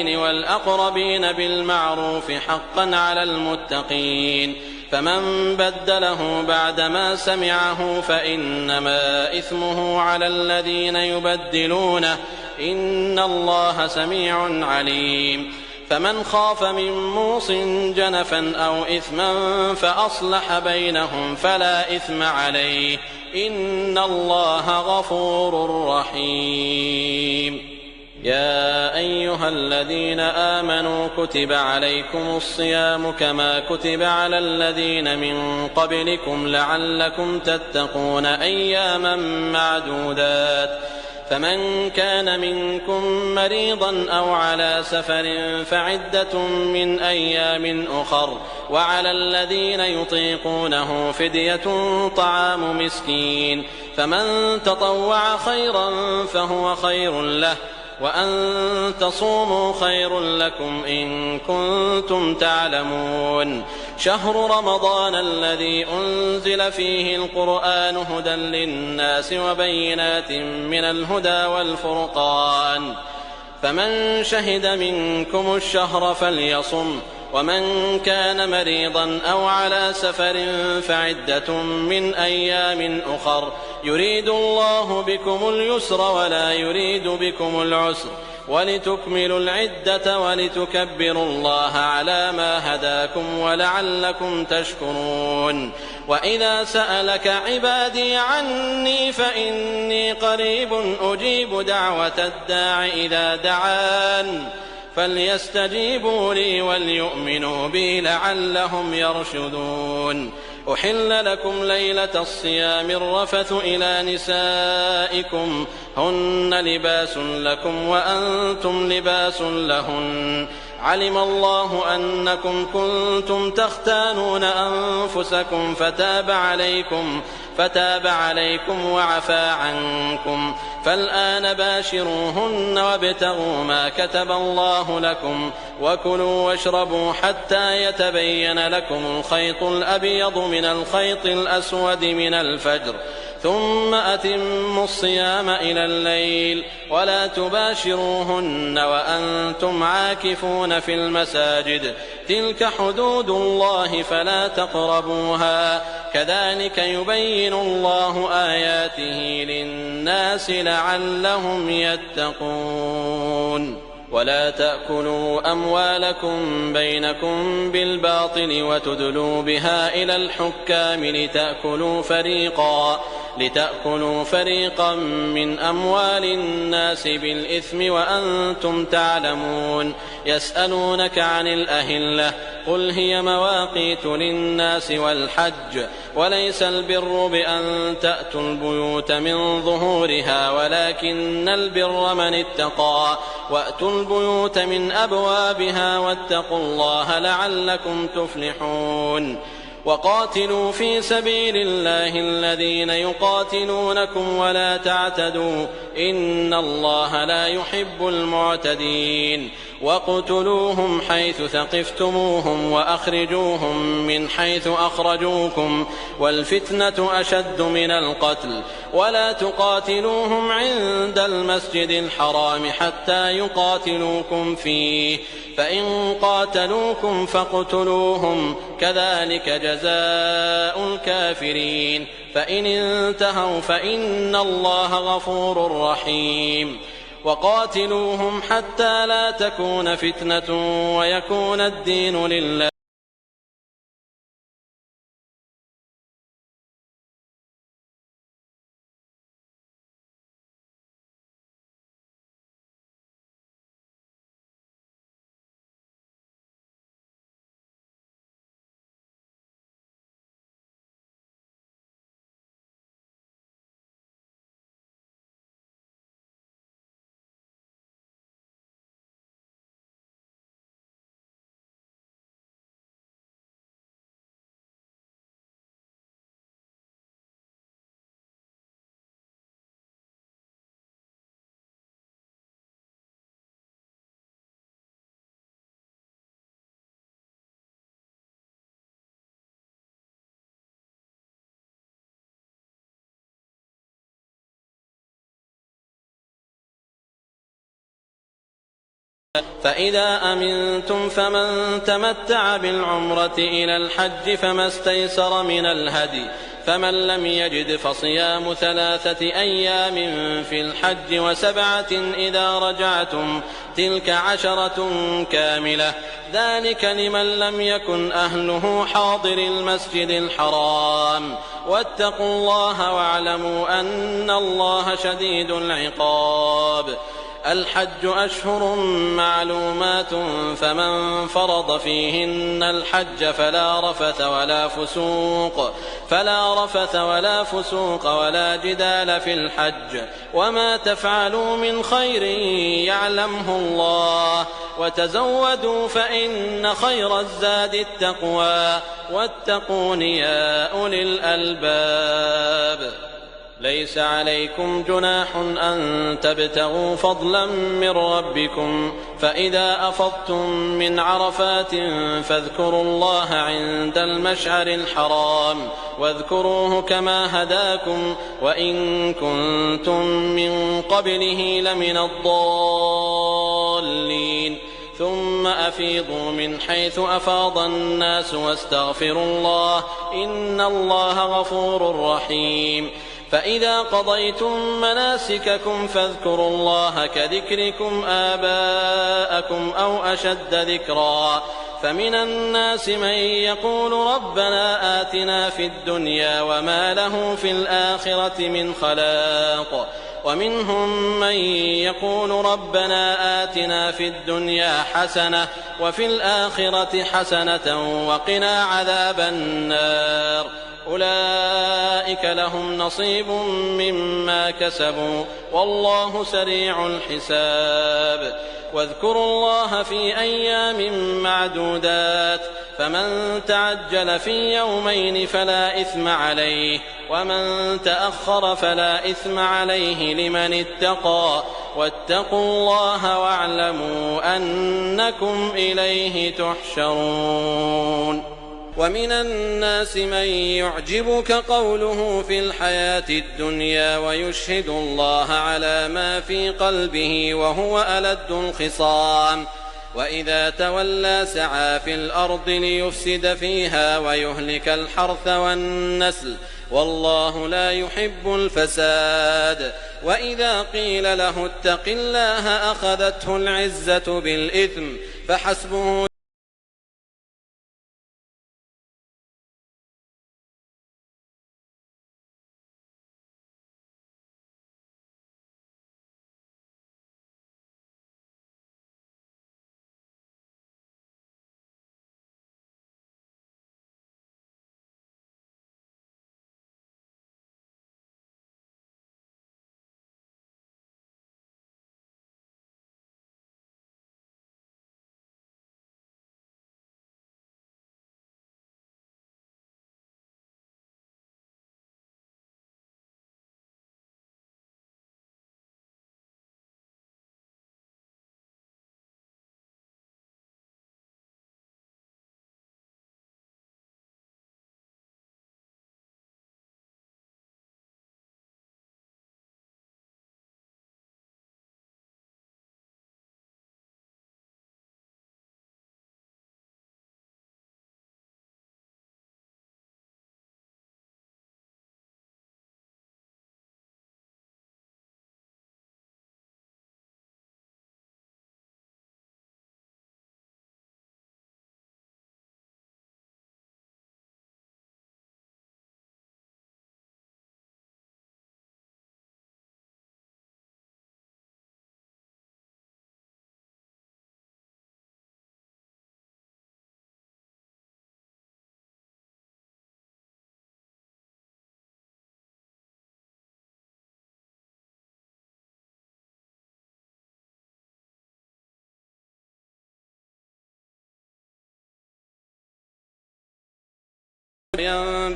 والأقربين بالمعروف حقا على المتقين فمن بدله بعدما سمعه فإنما إثمه على الذين يبدلونه إن الله سميع عليم فمن خاف من موص جنفا أو إثما فأصلح بينهم فلا إثم عليه إن الله غفور رحيم يا أيها الذين آمنوا كتب عليكم الصيام كما كتب على الذين من قبلكم لعلكم تتقون أياما معدودات فمن كان منكم مريضا أو على سفر فعدة من أيام أخر وعلى الذين يطيقونه فدية طعام مسكين فمن تطوع خيرا فهو خير له وأن تصوموا خير لكم إن كنتم تعلمون شهر رمضان الذي أنزل فيه القرآن هدى للناس وبينات من الهدى والفرقان فمن شهد منكم الشهر فليصم ومن كان مريضا أو على سفر فعدة من أيام أخر يريد الله بكم اليسر ولا يريد بكم العسر ولتكملوا العدة ولتكبروا الله على ما هداكم ولعلكم تشكرون. وإذا سألك عبادي عني فإني قريب أجيب دعوة الداع إذا دعان فليستجيبوا لي وليؤمنوا بي لعلهم يرشدون. أحل لكم ليلة الصيام الرفث إلى نسائكم هن لباس لكم وأنتم لباس لهن علم الله أنكم كنتم تختانون أنفسكم فتاب عليكم وعفى عنكم فالآن باشروهن وابتغوا ما كتب الله لكم وكلوا واشربوا حتى يتبين لكم الخيط الأبيض من الخيط الأسود من الفجر ثم أتموا الصيام إلى الليل ولا تباشروهن وأنتم عاكفون في المساجد تلك حدود الله فلا تقربوها كذلك يبين الله آياته للناس لعلهم يتقون. ولا تأكلوا أموالكم بينكم بالباطل وتدلوا بها إلى الحكام لتأكلوا فريقا من أموال الناس بالإثم وأنتم تعلمون. يسألونك عن الأهلة قل هي مواقيت للناس والحج وليس البر بأن تأتوا البيوت من ظهورها ولكن البر من اتقى وأتوا البيوت من أبوابها واتقوا الله لعلكم تفلحون. وقاتلوا في سبيل الله الذين يقاتلونكم ولا تعتدوا إن الله لا يحب المعتدين. واقتلوهم حيث ثقفتموهم وأخرجوهم من حيث أخرجوكم والفتنة أشد من القتل ولا تقاتلوهم عند المسجد الحرام حتى يقاتلوكم فيه فإن قاتلوكم فاقتلوهم كذلك جزاء الكافرين فإن انتهوا فإن الله غفور رحيم. وقاتلوهم حتى لا تكون فتنة ويكون الدين لله. فإذا أمنتم فمن تمتع بالعمرة إلى الحج فما استيسر من الهدي فمن لم يجد فصيام 3 أيام في الحج و7 إذا رجعتم تلك 10 كاملة ذلك لمن لم يكن أهله حاضر المسجد الحرام واتقوا الله واعلموا أن الله شديد العقاب. الحج أشهر معلومات فمن فرض فيهن الحج فلا رفث ولا فسوق ولا جدال في الحج وما تفعلوا من خير يعلمه الله وتزودوا فإن خير الزاد التقوى واتقون يا أولي الألباب. ليس عليكم جناح أن تبتغوا فضلا من ربكم فإذا أفضتم من عرفات فاذكروا الله عند المشعر الحرام واذكروه كما هداكم وإن كنتم من قبله لمن الضالين ثم أفيضوا من حيث أفاض الناس واستغفروا الله إن الله غفور رحيم. فإذا قضيتم مناسككم فاذكروا الله كذكركم آباءكم أو أشد ذكرا فمن الناس من يقول ربنا آتنا في الدنيا وما له في الآخرة من خلاق ومنهم من يقول ربنا آتنا في الدنيا حسنة وفي الآخرة حسنة وقنا عذاب النار أولئك لهم نصيب مما كسبوا والله سريع الحساب واذكروا الله في أيام معدودات فمن تعجل في يومين فلا إثم عليه ومن تأخر فلا إثم عليه لمن اتقى واتقوا الله واعلموا أنكم إليه تحشرون ومن الناس من يعجبك قوله في الحياة الدنيا ويشهد الله على ما في قلبه وهو ألد الخصام وإذا تولى سعى في الأرض ليفسد فيها ويهلك الحرث والنسل والله لا يحب الفساد وإذا قيل له اتق الله أخذته العزة بالإثم فحسبه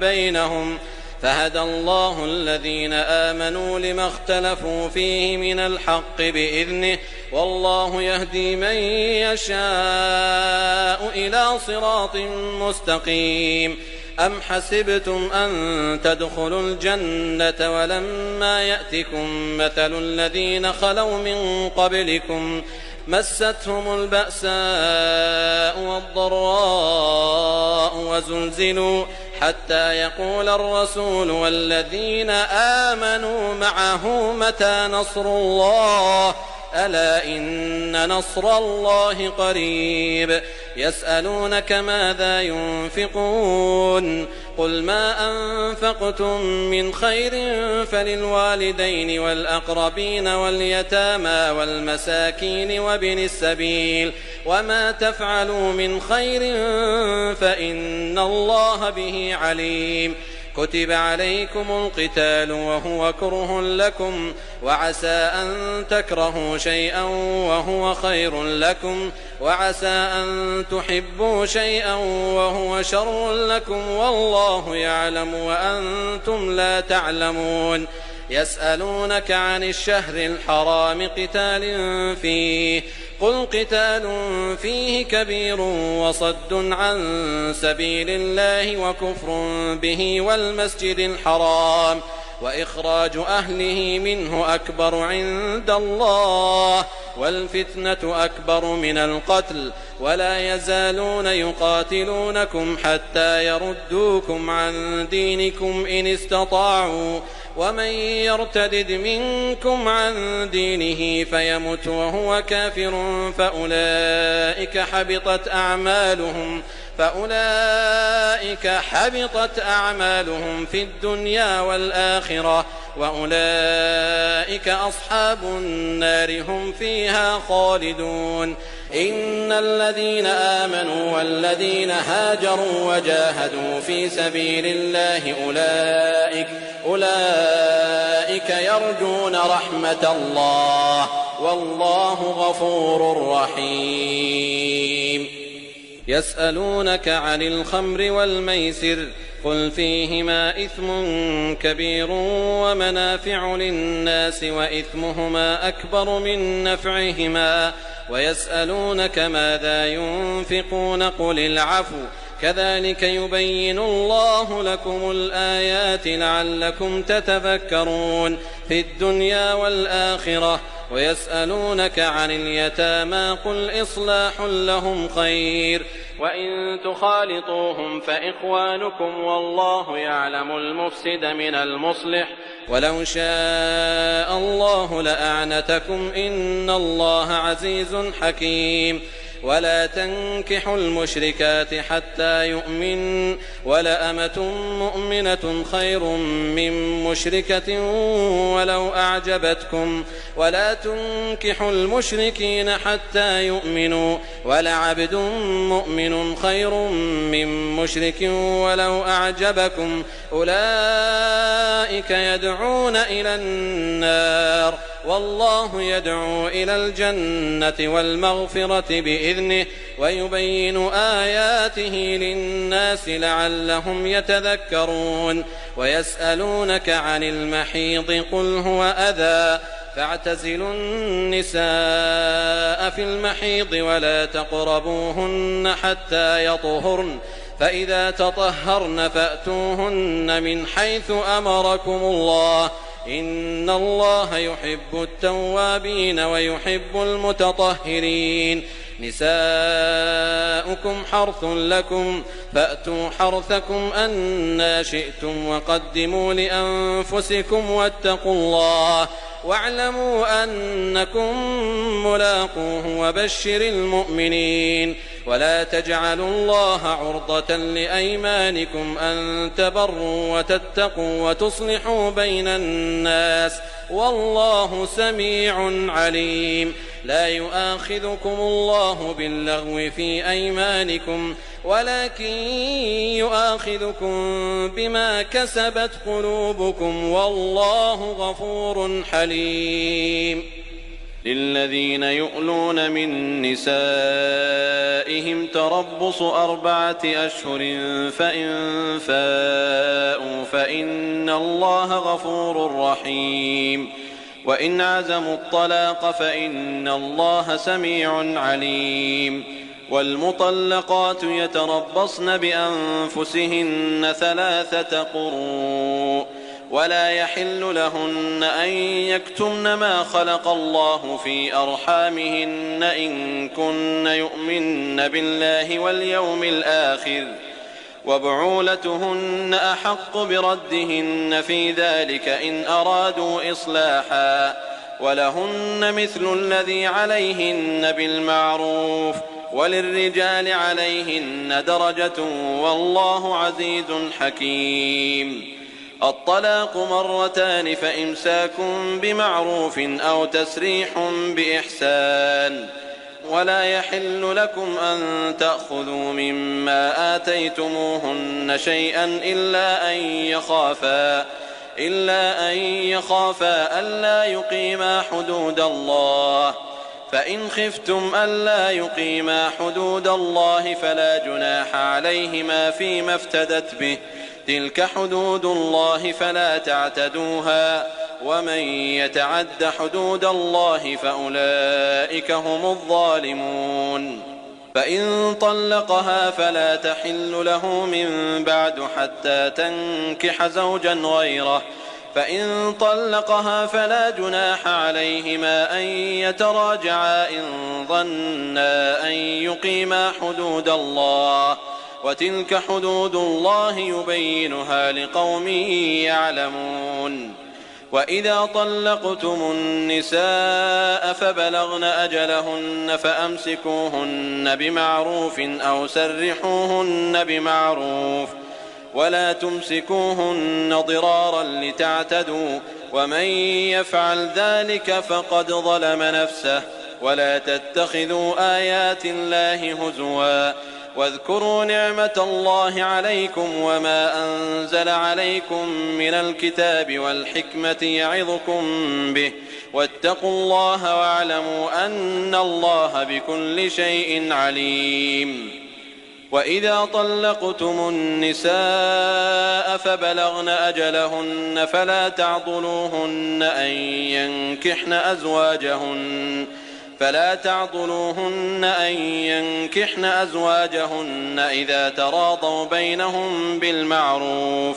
بينهم فهدى الله الذين آمنوا لما اختلفوا فيه من الحق بإذنه والله يهدي من يشاء إلى صراط مستقيم أم حسبتم أن تدخلوا الجنة ولما يأتكم مثل الذين خلوا من قبلكم مستهم البأساء والضراء وزلزلوا حتى يقول الرسول والذين آمنوا معه متى نصر الله ألا إن نصر الله قريب يسألونك ماذا ينفقون قل ما أنفقتم من خير فللوالدين والأقربين واليتامى والمساكين وابن السبيل وما تفعلوا من خير فإن الله به عليم كتب عليكم القتال وهو كره لكم وعسى أن تكرهوا شيئا وهو خير لكم وعسى أن تحبوا شيئا وهو شر لكم والله يعلم وأنتم لا تعلمون يسألونك عن الشهر الحرام قتال فيه قل قتال فيه كبير وصد عن سبيل الله وكفر به والمسجد الحرام وإخراج أهله منه أكبر عند الله والفتنة أكبر من القتل ولا يزالون يقاتلونكم حتى يردوكم عن دينكم إن استطاعوا ومن يرتدد منكم عن دينه فيمت وهو كافر فأولئك حبطت أعمالهم في الدنيا والآخرة وأولئك أصحاب النار هم فيها خالدون. إن الذين آمنوا والذين هاجروا وجاهدوا في سبيل الله أولئك يرجون رحمة الله والله غفور رحيم. يسألونك عن الخمر والميسر قل فيهما إثم كبير ومنافع للناس وإثمهما أكبر من نفعهما ويسألونك ماذا ينفقون قل العفو كذلك يبين الله لكم الآيات لعلكم تتفكرون في الدنيا والآخرة. ويسألونك عن اليتامى قل إصلاح لهم خير وإن تخالطوهم فإخوانكم والله يعلم المفسد من المصلح ولو شاء الله لأعنتكم إن الله عزيز حكيم. ولا تنكحوا المشركات حتى يؤمن ولأمة مؤمنة خير من مشركة ولو أعجبتكم ولا تنكحوا المشركين حتى يؤمنوا ولعبد مؤمن خير من مشرك ولو أعجبكم أولئك يدعون إلى النار والله يدعو إلى الجنة والمغفرة بإذنه ويبين آياته للناس لعلهم يتذكرون. ويسألونك عن المحيض قل هو أذى فاعتزلوا النساء في المحيض ولا تقربوهن حتى يطهرن فإذا تطهرن فأتوهن من حيث أمركم الله إن الله يحب التوابين ويحب المتطهرين. نساؤكم حرث لكم فأتوا حرثكم أنى شئتم وقدموا لأنفسكم واتقوا الله واعلموا أنكم ملاقوه وبشر المؤمنين. ولا تجعلوا الله عرضة لأيمانكم أن تبروا وتتقوا وتصلحوا بين الناس والله سميع عليم. لا يؤاخذكم الله باللغو في أيمانكم ولكن يؤاخذكم بما كسبت قلوبكم والله غفور حليم. للذين يؤلون من نسائهم تربص 4 أشهر فإن فاءوا فإن الله غفور رحيم. وإن عزموا الطلاق فإن الله سميع عليم. والمطلقات يتربصن بأنفسهن 3 قروء ولا يحل لهن أن يكتمن ما خلق الله في أرحامهن إن كن يؤمن بالله واليوم الآخر وبعولتهن أحق بردهن في ذلك إن أرادوا إصلاحا ولهن مثل الذي عليهن بالمعروف وللرجال عليهن درجة والله عزيز حكيم. الطلاق 2 فإمساك بمعروف أو تسريح بإحسان ولا يحل لكم أن تأخذوا مما آتيتموهن شيئا إلا أن يخافا ألا يقيما حدود الله فإن خفتم ألا يقيما حدود الله فلا جناح عليهما فيما افتدت به تلك حدود الله فلا تعتدوها ومن يتعد حدود الله فأولئك هم الظالمون. فإن طلقها فلا تحل له من بعد حتى تنكح زوجا غيره فإن طلقها فلا جناح عليهما أن يتراجعا إن ظنا أن يقيما حدود الله وتلك حدود الله يبينها لقوم يعلمون. وإذا طلقتم النساء فبلغن أجلهن فأمسكوهن بمعروف أو سرحوهن بمعروف ولا تمسكوهن ضرارا لتعتدوا ومن يفعل ذلك فقد ظلم نفسه ولا تتخذوا آيات الله هزوا واذكروا نعمة الله عليكم وما أنزل عليكم من الكتاب والحكمة يعظكم به واتقوا الله واعلموا أن الله بكل شيء عليم. وإذا طلقتم النساء فبلغن أجلهن فلا تعضلوهن أن ينكحن أزواجهن إذا تراضوا بينهم بالمعروف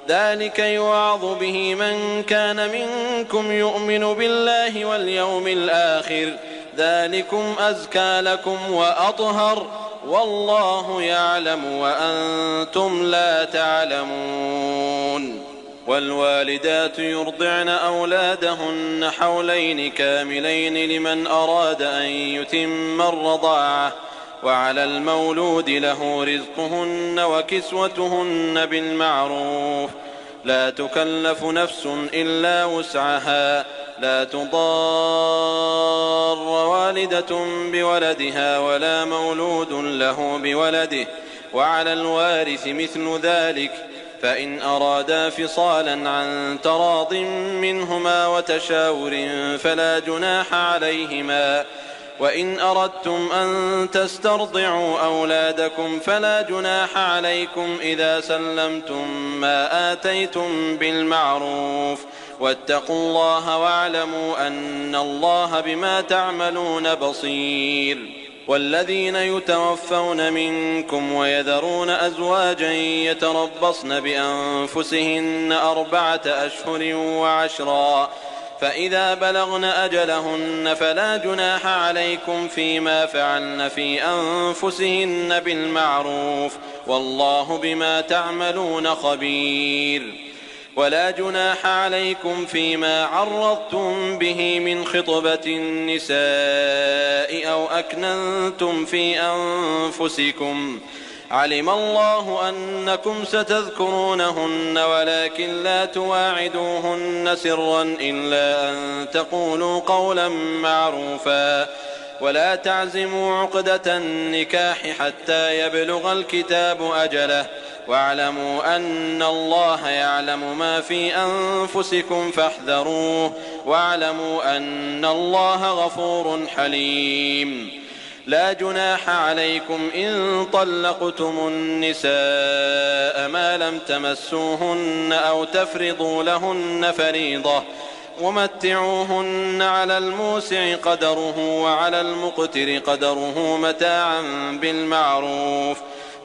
ذلك يوعظ به من كان منكم يؤمن بالله واليوم الآخر ذلكم أزكى لكم وأطهر والله يعلم وأنتم لا تعلمون. والوالدات يرضعن أولادهن حولين كاملين لمن أراد أن يتم الرضاعة وعلى المولود له رزقهن وكسوتهن بالمعروف لا تكلف نفس إلا وسعها لا تضار والدة بولدها ولا مولود له بولده وعلى الوارث مثل ذلك فإن أرادا فصالا عن تراض منهما وتشاور فلا جناح عليهما وإن أردتم أن تسترضعوا أولادكم فلا جناح عليكم إذا سلمتم ما آتيتم بالمعروف واتقوا الله واعلموا أن الله بما تعملون بصير. والذين يتوفون منكم ويذرون أزواجا يتربصن بأنفسهن 4 أشهر وعشرا فإذا بلغن أجلهن فلا جناح عليكم فيما فعلن في أنفسهن بالمعروف والله بما تعملون خبير. ولا جناح عليكم فيما عرضتم به من خطبة النساء أو أكننتم في أنفسكم علم الله أنكم ستذكرونهن ولكن لا تواعدوهن سرا إلا أن تقولوا قولا معروفا ولا تعزموا عقدة النكاح حتى يبلغ الكتاب أجله واعلموا أن الله يعلم ما في أنفسكم فاحذروه واعلموا أن الله غفور حليم. لا جناح عليكم إن طلقتم النساء ما لم تمسوهن أو تفرضوا لهن فريضة ومتعوهن على الموسع قدره وعلى المقتر قدره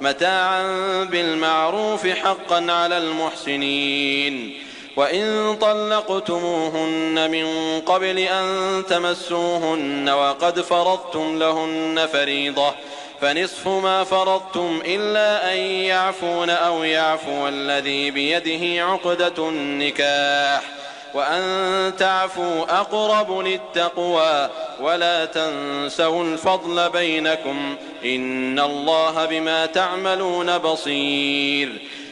متاعا بالمعروف حقا على المحسنين. وإن طلقتموهن من قبل أن تمسوهن وقد فرضتم لهن فريضة فنصف ما فرضتم إلا أن يعفون أو يعفو الذي بيده عقدة النكاح وأن تعفوا أقرب للتقوى ولا تنسوا الفضل بينكم إن الله بما تعملون بصير.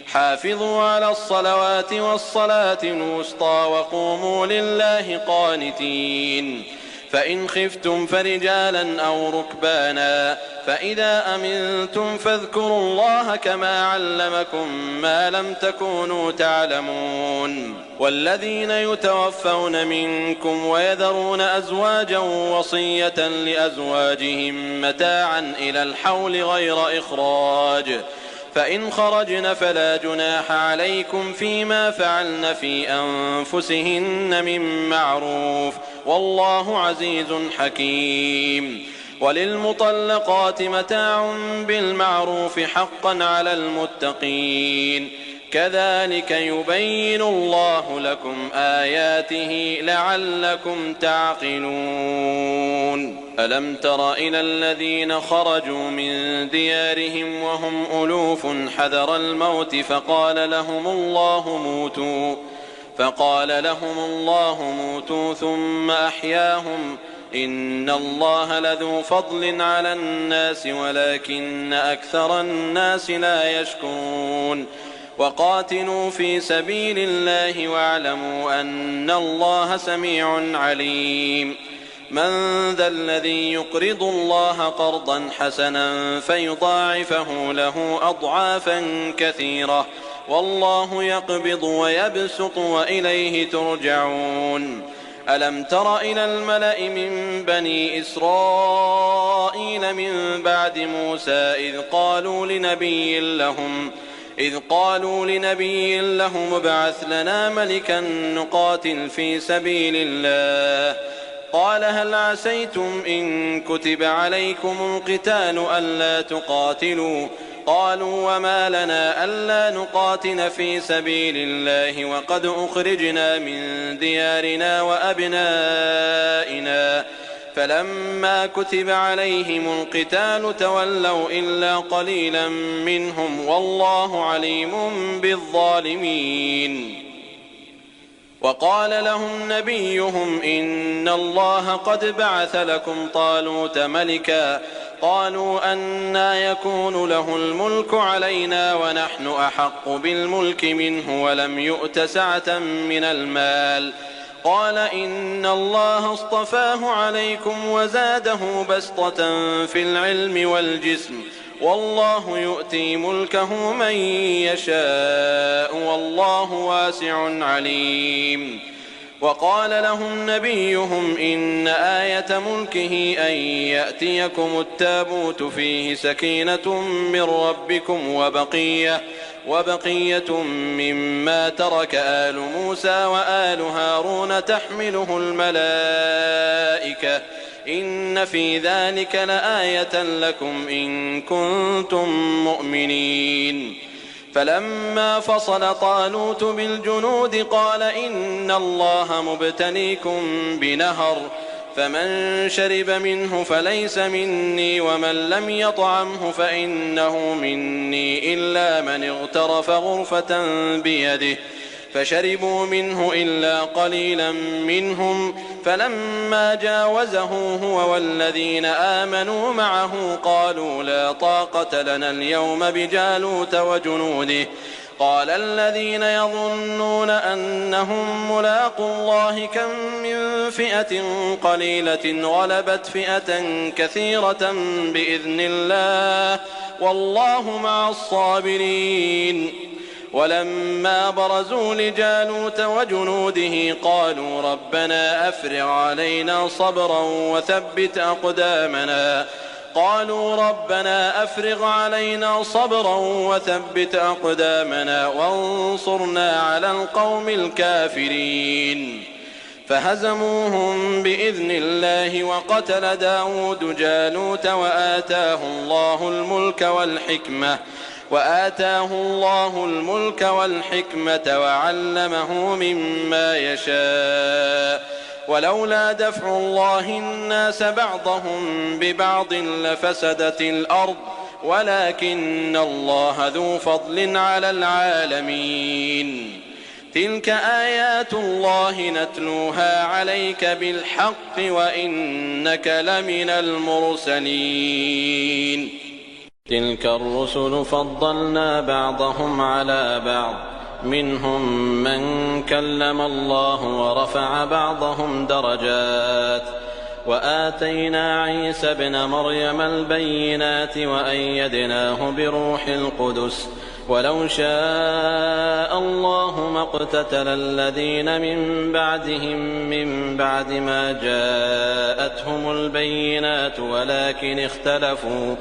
حافظوا على الصلوات والصلاة الوسطى وقوموا لله قانتين. فإن خفتم فرجالا أو ركبانا فإذا أمنتم فاذكروا الله كما علمكم ما لم تكونوا تعلمون. والذين يتوفون منكم ويذرون أزواجا وصية لأزواجهم متاعا إلى الحول غير إخراج فإن خرجن فلا جناح عليكم فيما فعلن في أنفسهن من معروف والله عزيز حكيم. وللمطلقات متاع بالمعروف حقا على المتقين كذلك يبين الله لكم آياته لعلكم تعقلون. ألم تر إلى الذين خرجوا من ديارهم وهم ألوف حذر الموت فقال لهم الله موتوا فقال لهم الله موتوا ثم أحياهم إن الله لذو فضل على الناس ولكن أكثر الناس لا يشكرون وقاتلوا في سبيل الله واعلموا أن الله سميع عليم من ذا الذي يقرض الله قرضا حسنا فيضاعفه له أضعافا كثيرة والله يقبض ويبسط وإليه ترجعون ألم تر إلى الملأ من بني إسرائيل من بعد موسى إذ قالوا لنبي لهم ابعث لنا ملكا نقاتل في سبيل الله قال هل عسيتم إن كتب عليكم القتال ألا تقاتلوا قالوا وما لنا ألا نقاتل في سبيل الله وقد أخرجنا من ديارنا وأبنائنا فلما كتب عليهم القتال تولوا إلا قليلا منهم والله عليم بالظالمين وقال لهم نبيهم إن الله قد بعث لكم طالوت ملكا قالوا أنى يكون له الملك علينا ونحن أحق بالملك منه ولم يؤت سعة من المال قال إن الله اصطفاه عليكم وزاده بسطة في العلم والجسم والله يؤتي ملكه من يشاء والله واسع عليم وقال لهم نبيهم إن آية ملكه أن يأتيكم التابوت فيه سكينة من ربكم وبقية مما ترك آل موسى وآل هارون تحمله الملائكة إن في ذلك لآية لكم إن كنتم مؤمنين فلما فصل طالوت بالجنود قال إن الله مبتليكم بنهر فمن شرب منه فليس مني ومن لم يطعمه فإنه مني إلا من اغترف غرفة بيده فشربوا منه إلا قليلا منهم فلما جاوزه هو والذين آمنوا معه قالوا لا طاقة لنا اليوم بجالوت وجنوده قال الذين يظنون أنهم ملاقوا الله كم من فئة قليلة غلبت فئة كثيرة بإذن الله والله مع الصابرين ولما برزوا لجالوت وجنوده قالوا ربنا أفرغ علينا صبرا وثبت أقدامنا وانصرنا على القوم الكافرين فهزموهم بإذن الله وقتل داود جالوت وآتاه الله الملك والحكمة وعلمه مما يشاء ولولا دفع الله الناس بعضهم ببعض لفسدت الأرض ولكن الله ذو فضل على العالمين تلك آيات الله نتلوها عليك بالحق وإنك لمن المرسلين تلك الرسل فضلنا بعضهم على بعض منهم من كلم الله ورفع بعضهم درجات وآتينا عيسى ابن مريم البينات وأيدناه بروح القدس ولو شاء الله ما اقتتل الذين من بعدهم من بعد ما جاءتهم البينات ولكن اختلفوا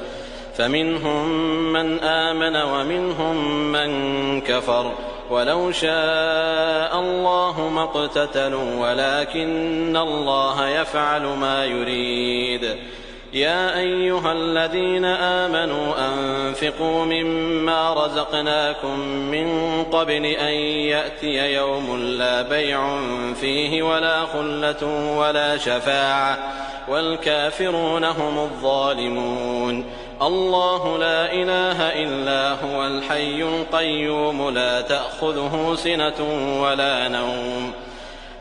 فمنهم من آمن ومنهم من كفر ولو شاء الله ما اقتتلوا ولكن الله يفعل ما يريد يا أيها الذين آمنوا أنفقوا مما رزقناكم من قبل أن يأتي يوم لا بيع فيه ولا خلة ولا شفاعة والكافرون هم الظالمون الله لا إله إلا هو الحي القيوم لا تأخذه سنة ولا نوم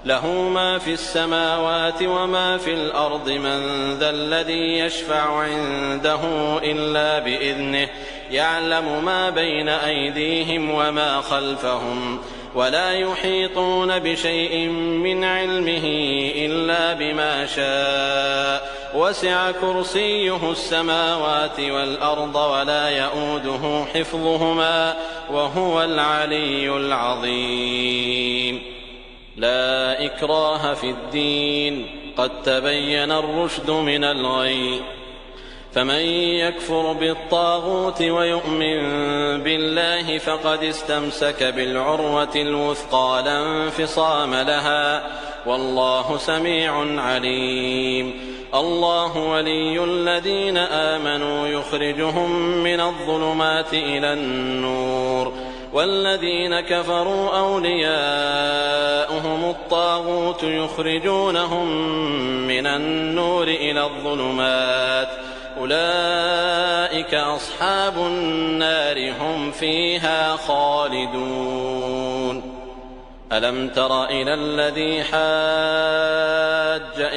له ما في السماوات وما في الأرض من ذا الذي يشفع عنده إلا بإذنه يعلم ما بين أيديهم وما خلفهم ولا يحيطون بشيء من علمه إلا بما شاء وسع كرسيه السماوات والأرض ولا يئوده حفظهما وهو العلي العظيم لا إكراه في الدين قد تبين الرشد من الغي فمن يكفر بالطاغوت ويؤمن بالله فقد استمسك بالعروة الوثقى لا انفصام لها والله سميع عليم الله ولي الذين آمنوا يخرجهم من الظلمات إلى النور والذين كفروا أولياؤهم الطاغوت يخرجونهم من النور إلى الظلمات أولئك أصحاب النار هم فيها خالدون ألم تر إلى الذي حاج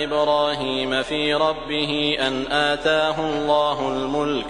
إبراهيم في ربه أن آتاه الله الملك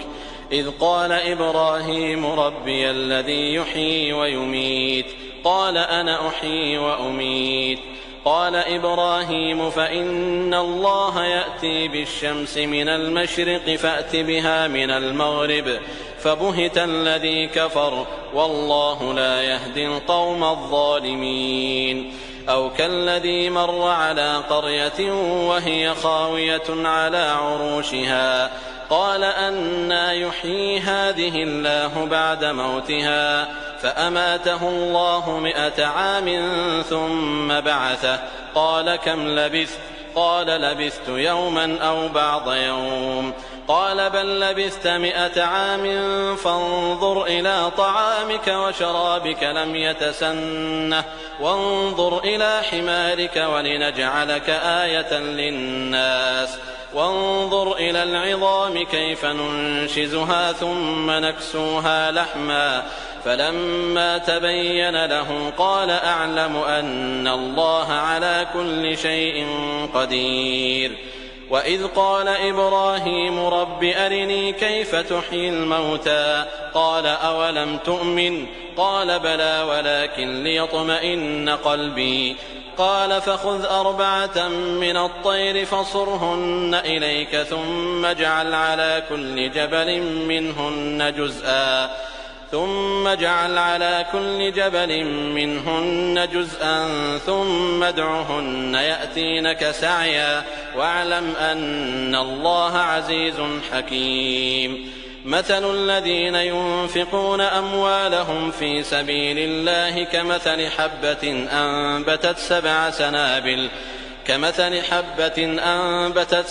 إذ قال إبراهيم ربي الذي يحيي ويميت قال أنا أحيي وأميت قال إبراهيم فإن الله يأتي بالشمس من المشرق فأت بها من المغرب فبهت الذي كفر والله لا يهدي القوم الظالمين أو كالذي مر على قرية وهي خاوية على عروشها قال أنى يحيي هذه الله بعد موتها فأماته الله 100 عام ثم بعثه قال كم لبثت قال لبثت يوما أو بعض يوم قال بل لبثت 100 عام فانظر إلى طعامك وشرابك لم يتسنه وانظر إلى حمارك ولنجعلك آية للناس وانظر إلى العظام كيف ننشزها ثم نكسوها لحما فلما تبين له قال أعلم أن الله على كل شيء قدير وإذ قال إبراهيم رب أرني كيف تحيي الموتى قال أولم تؤمن قال بلى ولكن ليطمئن قلبي قال فخذ 4 من الطير فصرهن إليك ثم اجعل على كل جبل منهن جزءا ثم ادعهن يأتينك سعيا واعلم أن الله عزيز حكيم مثل الذين ينفقون أموالهم في سبيل الله كمثل حبة أنبتت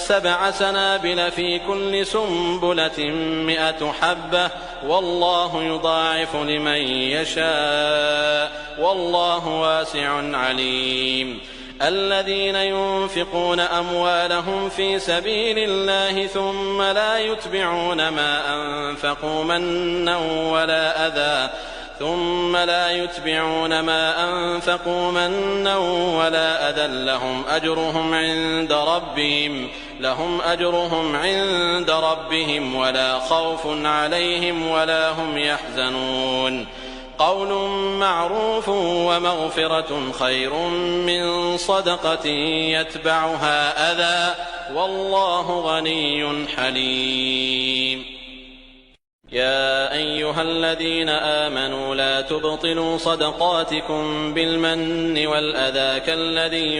7 سنابل في كل سنبلة 100 حبة والله يضاعف لمن يشاء والله واسع عليم الذين ينفقون أموالهم في سبيل الله ثم لا يتبعون ما أنفقوا منا ولا أذى لهم أجرهم عند ربهم ولا خوف عليهم ولا هم يحزنون قول معروف ومغفرة خير من صدقة يتبعها أذى والله غني حليم يا أيها الذين آمنوا لا تبطلوا صدقاتكم بالمن والأذى كالذي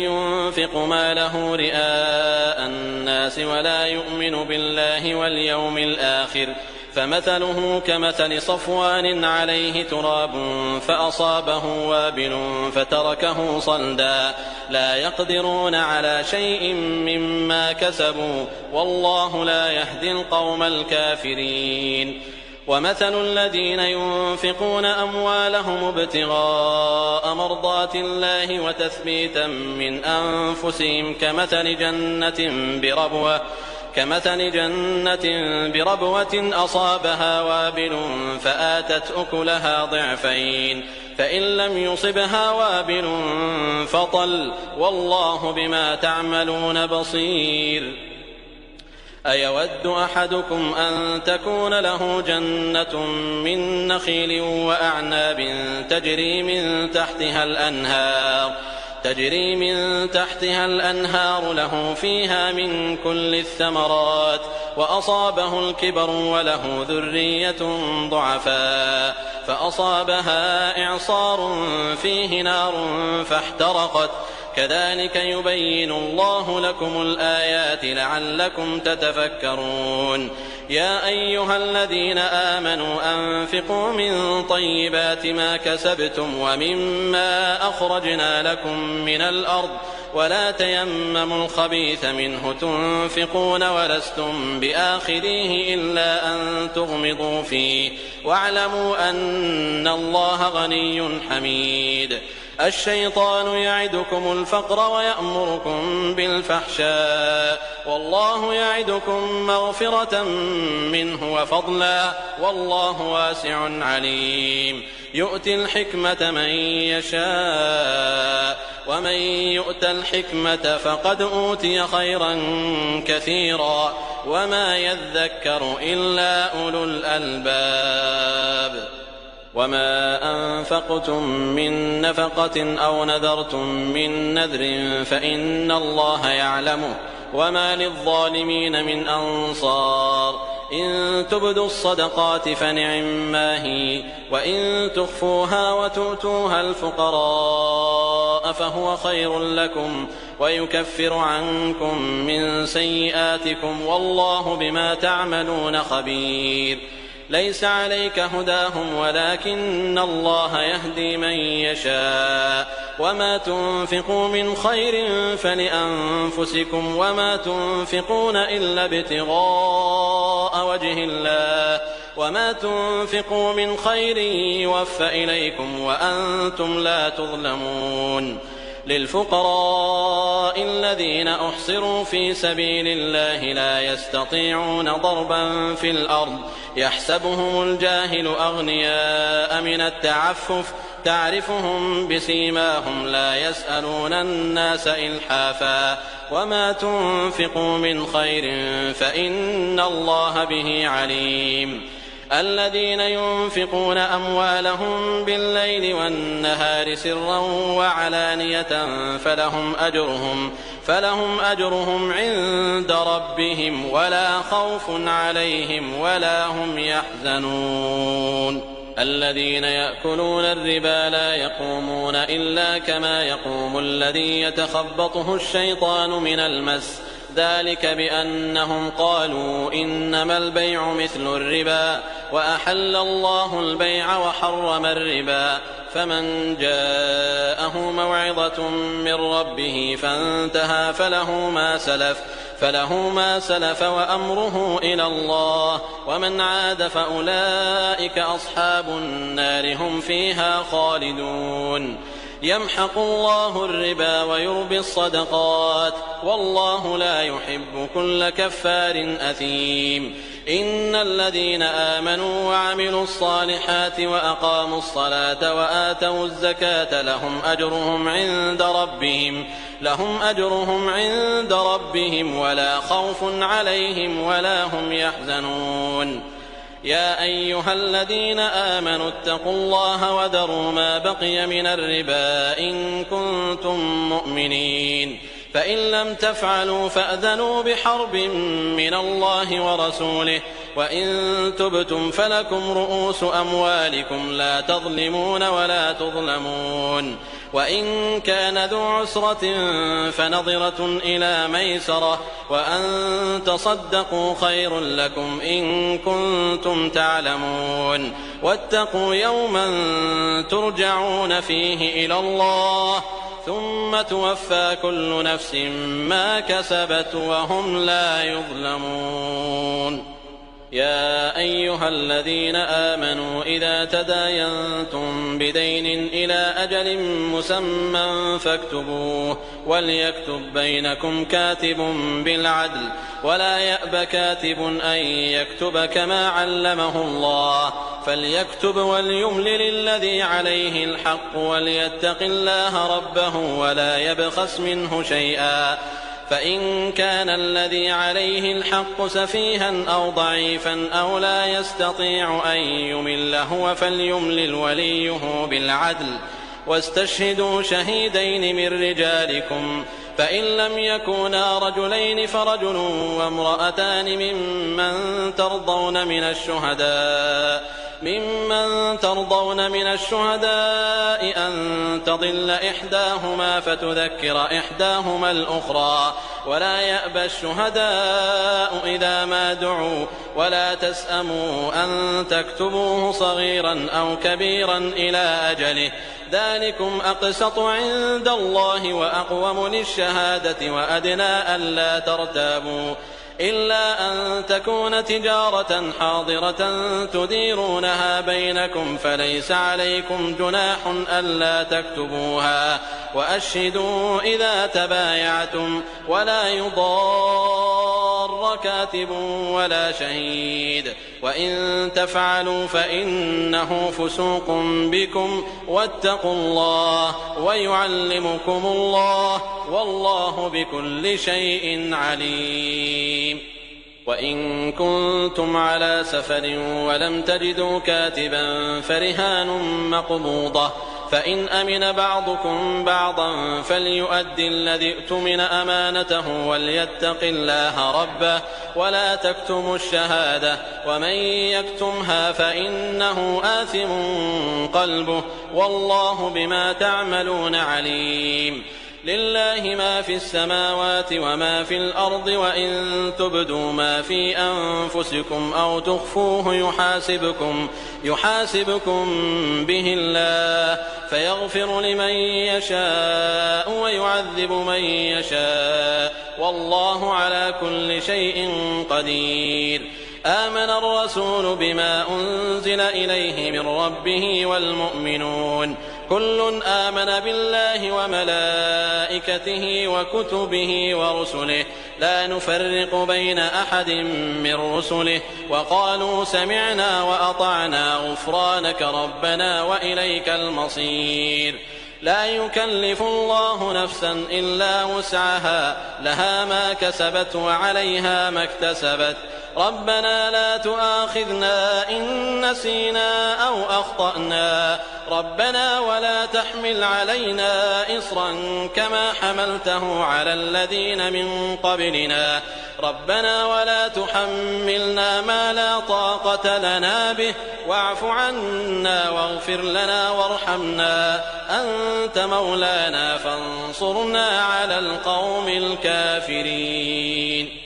ينفق ماله رئاء الناس ولا يؤمن بالله واليوم الآخر فمثله كمثل صفوان عليه تراب فأصابه وابل فتركه صلدا لا يقدرون على شيء مما كسبوا والله لا يهدي القوم الكافرين ومثل الذين ينفقون أموالهم ابتغاء مرضات الله وتثبيتا من أنفسهم كمثل جنة بربوة أصابها وابل فآتت أكلها ضعفين فإن لم يصبها وابل فطل والله بما تعملون بصير. أيود أحدكم أن تكون له جنة من نخيل وأعناب تجري من تحتها الأنهار له فيها من كل الثمرات وأصابه الكبر وله ذرية ضعفاء فأصابها إعصار فيه نار فاحترقت كذلك يبين الله لكم الآيات لعلكم تتفكرون. يا أيها الذين آمنوا أنفقوا من طيبات ما كسبتم ومما أخرجنا لكم من الأرض ولا تيمموا الخبيث منه تنفقون ولستم بآخذيه إلا أن تغمضوا فيه واعلموا أن الله غني حميد. الشيطان يعدكم الفقر ويأمركم بالفحشاء والله يعدكم مغفرة منه وفضلا والله واسع عليم. يؤتي الحكمة من يشاء ومن يؤت الحكمة فقد أوتي خيرا كثيرا وما يذكر إلا أولو الألباب. وما أنفقتم من نفقة أو نذرتم من نذر فإن الله يعلمه وما للظالمين من أنصار. إن تبدوا الصدقات فنعما هي وإن تخفوها وتؤتوها الفقراء فهو خير لكم ويكفر عنكم من سيئاتكم والله بما تعملون خبير. ليس عليك هداهم ولكن الله يهدي من يشاء وما تنفقوا من خير فلأنفسكم وما تنفقون إلا ابتغاء وجه الله وما تنفقوا من خير يوفى إليكم وأنتم لا تظلمون. للفقراء الذين أحصروا في سبيل الله لا يستطيعون ضربا في الأرض يحسبهم الجاهل أغنياء من التعفف تعرفهم بسيماهم لا يسألون الناس إلحافا وما تنفقوا من خير فإن الله به عليم. الذين ينفقون أموالهم بالليل والنهار سرا وعلانية فلهم أجرهم عند ربهم ولا خوف عليهم ولا هم يحزنون. الذين يأكلون الربا لا يقومون إلا كما يقوم الذي يتخبطه الشيطان من المس ذلك بأنهم قالوا إنما البيع مثل الربا وأحل الله البيع وحرم الربا فمن جاءه موعظة من ربه فانتهى فله ما سلف وأمره إلى الله ومن عاد فأولئك أصحاب النار هم فيها خالدون. يمحق الله الربا ويربي الصدقات والله لا يحب كل كفار أثيم. إن الذين آمنوا وعملوا الصالحات وأقاموا الصلاة وآتوا الزكاة لهم أجرهم عند ربهم ولا خوف عليهم ولا هم يحزنون. يا أيها الذين آمنوا اتقوا الله وذروا ما بقي من الربا إن كنتم مؤمنين فإن لم تفعلوا فأذنوا بحرب من الله ورسوله وإن تبتم فلكم رؤوس أموالكم لا تظلمون ولا تظلمون. وإن كان ذو عسرة فنظرة إلى ميسرة وأن تصدقوا خير لكم إن كنتم تعلمون. واتقوا يوما ترجعون فيه إلى الله ثم توفى كل نفس ما كسبت وهم لا يظلمون. يا أيها الذين آمنوا إذا تداينتم بدين إلى أجل مسمى فاكتبوه وليكتب بينكم كاتب بالعدل ولا يأب كاتب أن يكتب كما علمه الله فليكتب وليملل الذي عليه الحق وليتق الله ربه ولا يبخس منه شيئا فإن كان الذي عليه الحق سفيها أو ضعيفا أو لا يستطيع أن يمل هو فليملل وليه بالعدل واستشهدوا شهيدين من رجالكم فإن لم يكونا رجلين فرجل وامرأتان ممن ترضون من الشهداء أن تضل إحداهما فتذكر إحداهما الأخرى ولا يأبى الشهداء إذا ما دعوا ولا تسأموا أن تكتبوه صغيرا أو كبيرا إلى أجله ذلكم أقسط عند الله وأقوم للشهادة وأدنى ألا ترتابوا إلا أن تكون تجارة حاضرة تديرونها بينكم فليس عليكم جناح ألا تكتبوها وأشهدوا إذا تبايعتم ولا يضار كاتب ولا شهيد وإن تفعلوا فإنه فسوق بكم واتقوا الله ويعلمكم الله والله بكل شيء عليم. وإن كنتم على سفر ولم تجدوا كاتبا فرهان مقبوضة فإن أمن بعضكم بعضا فليؤد الذي اؤتمن أمانته وليتق الله ربه ولا تكتموا الشهادة ومن يكتمها فإنه آثم قلبه والله بما تعملون عليم. لله ما في السماوات وما في الأرض وإن تبدوا ما في أنفسكم أو تخفوه يحاسبكم به الله فيغفر لمن يشاء ويعذب من يشاء والله على كل شيء قدير. آمن الرسول بما أنزل إليه من ربه والمؤمنون كل آمن بالله وملائكته وكتبه ورسله لا نفرق بين أحد من رسله وقالوا سمعنا وأطعنا غفرانك ربنا وإليك المصير. لا يكلف الله نفسا إلا وسعها لها ما كسبت وعليها ما اكتسبت ربنا لا تؤاخذنا إن نسينا أو أخطأنا ربنا ولا تحمل علينا إصرا كما حملته على الذين من قبلنا ربنا ولا تحملنا ما لا طاقة لنا به واعف عنا واغفر لنا وارحمنا أنت مولانا فانصرنا على القوم الكافرين.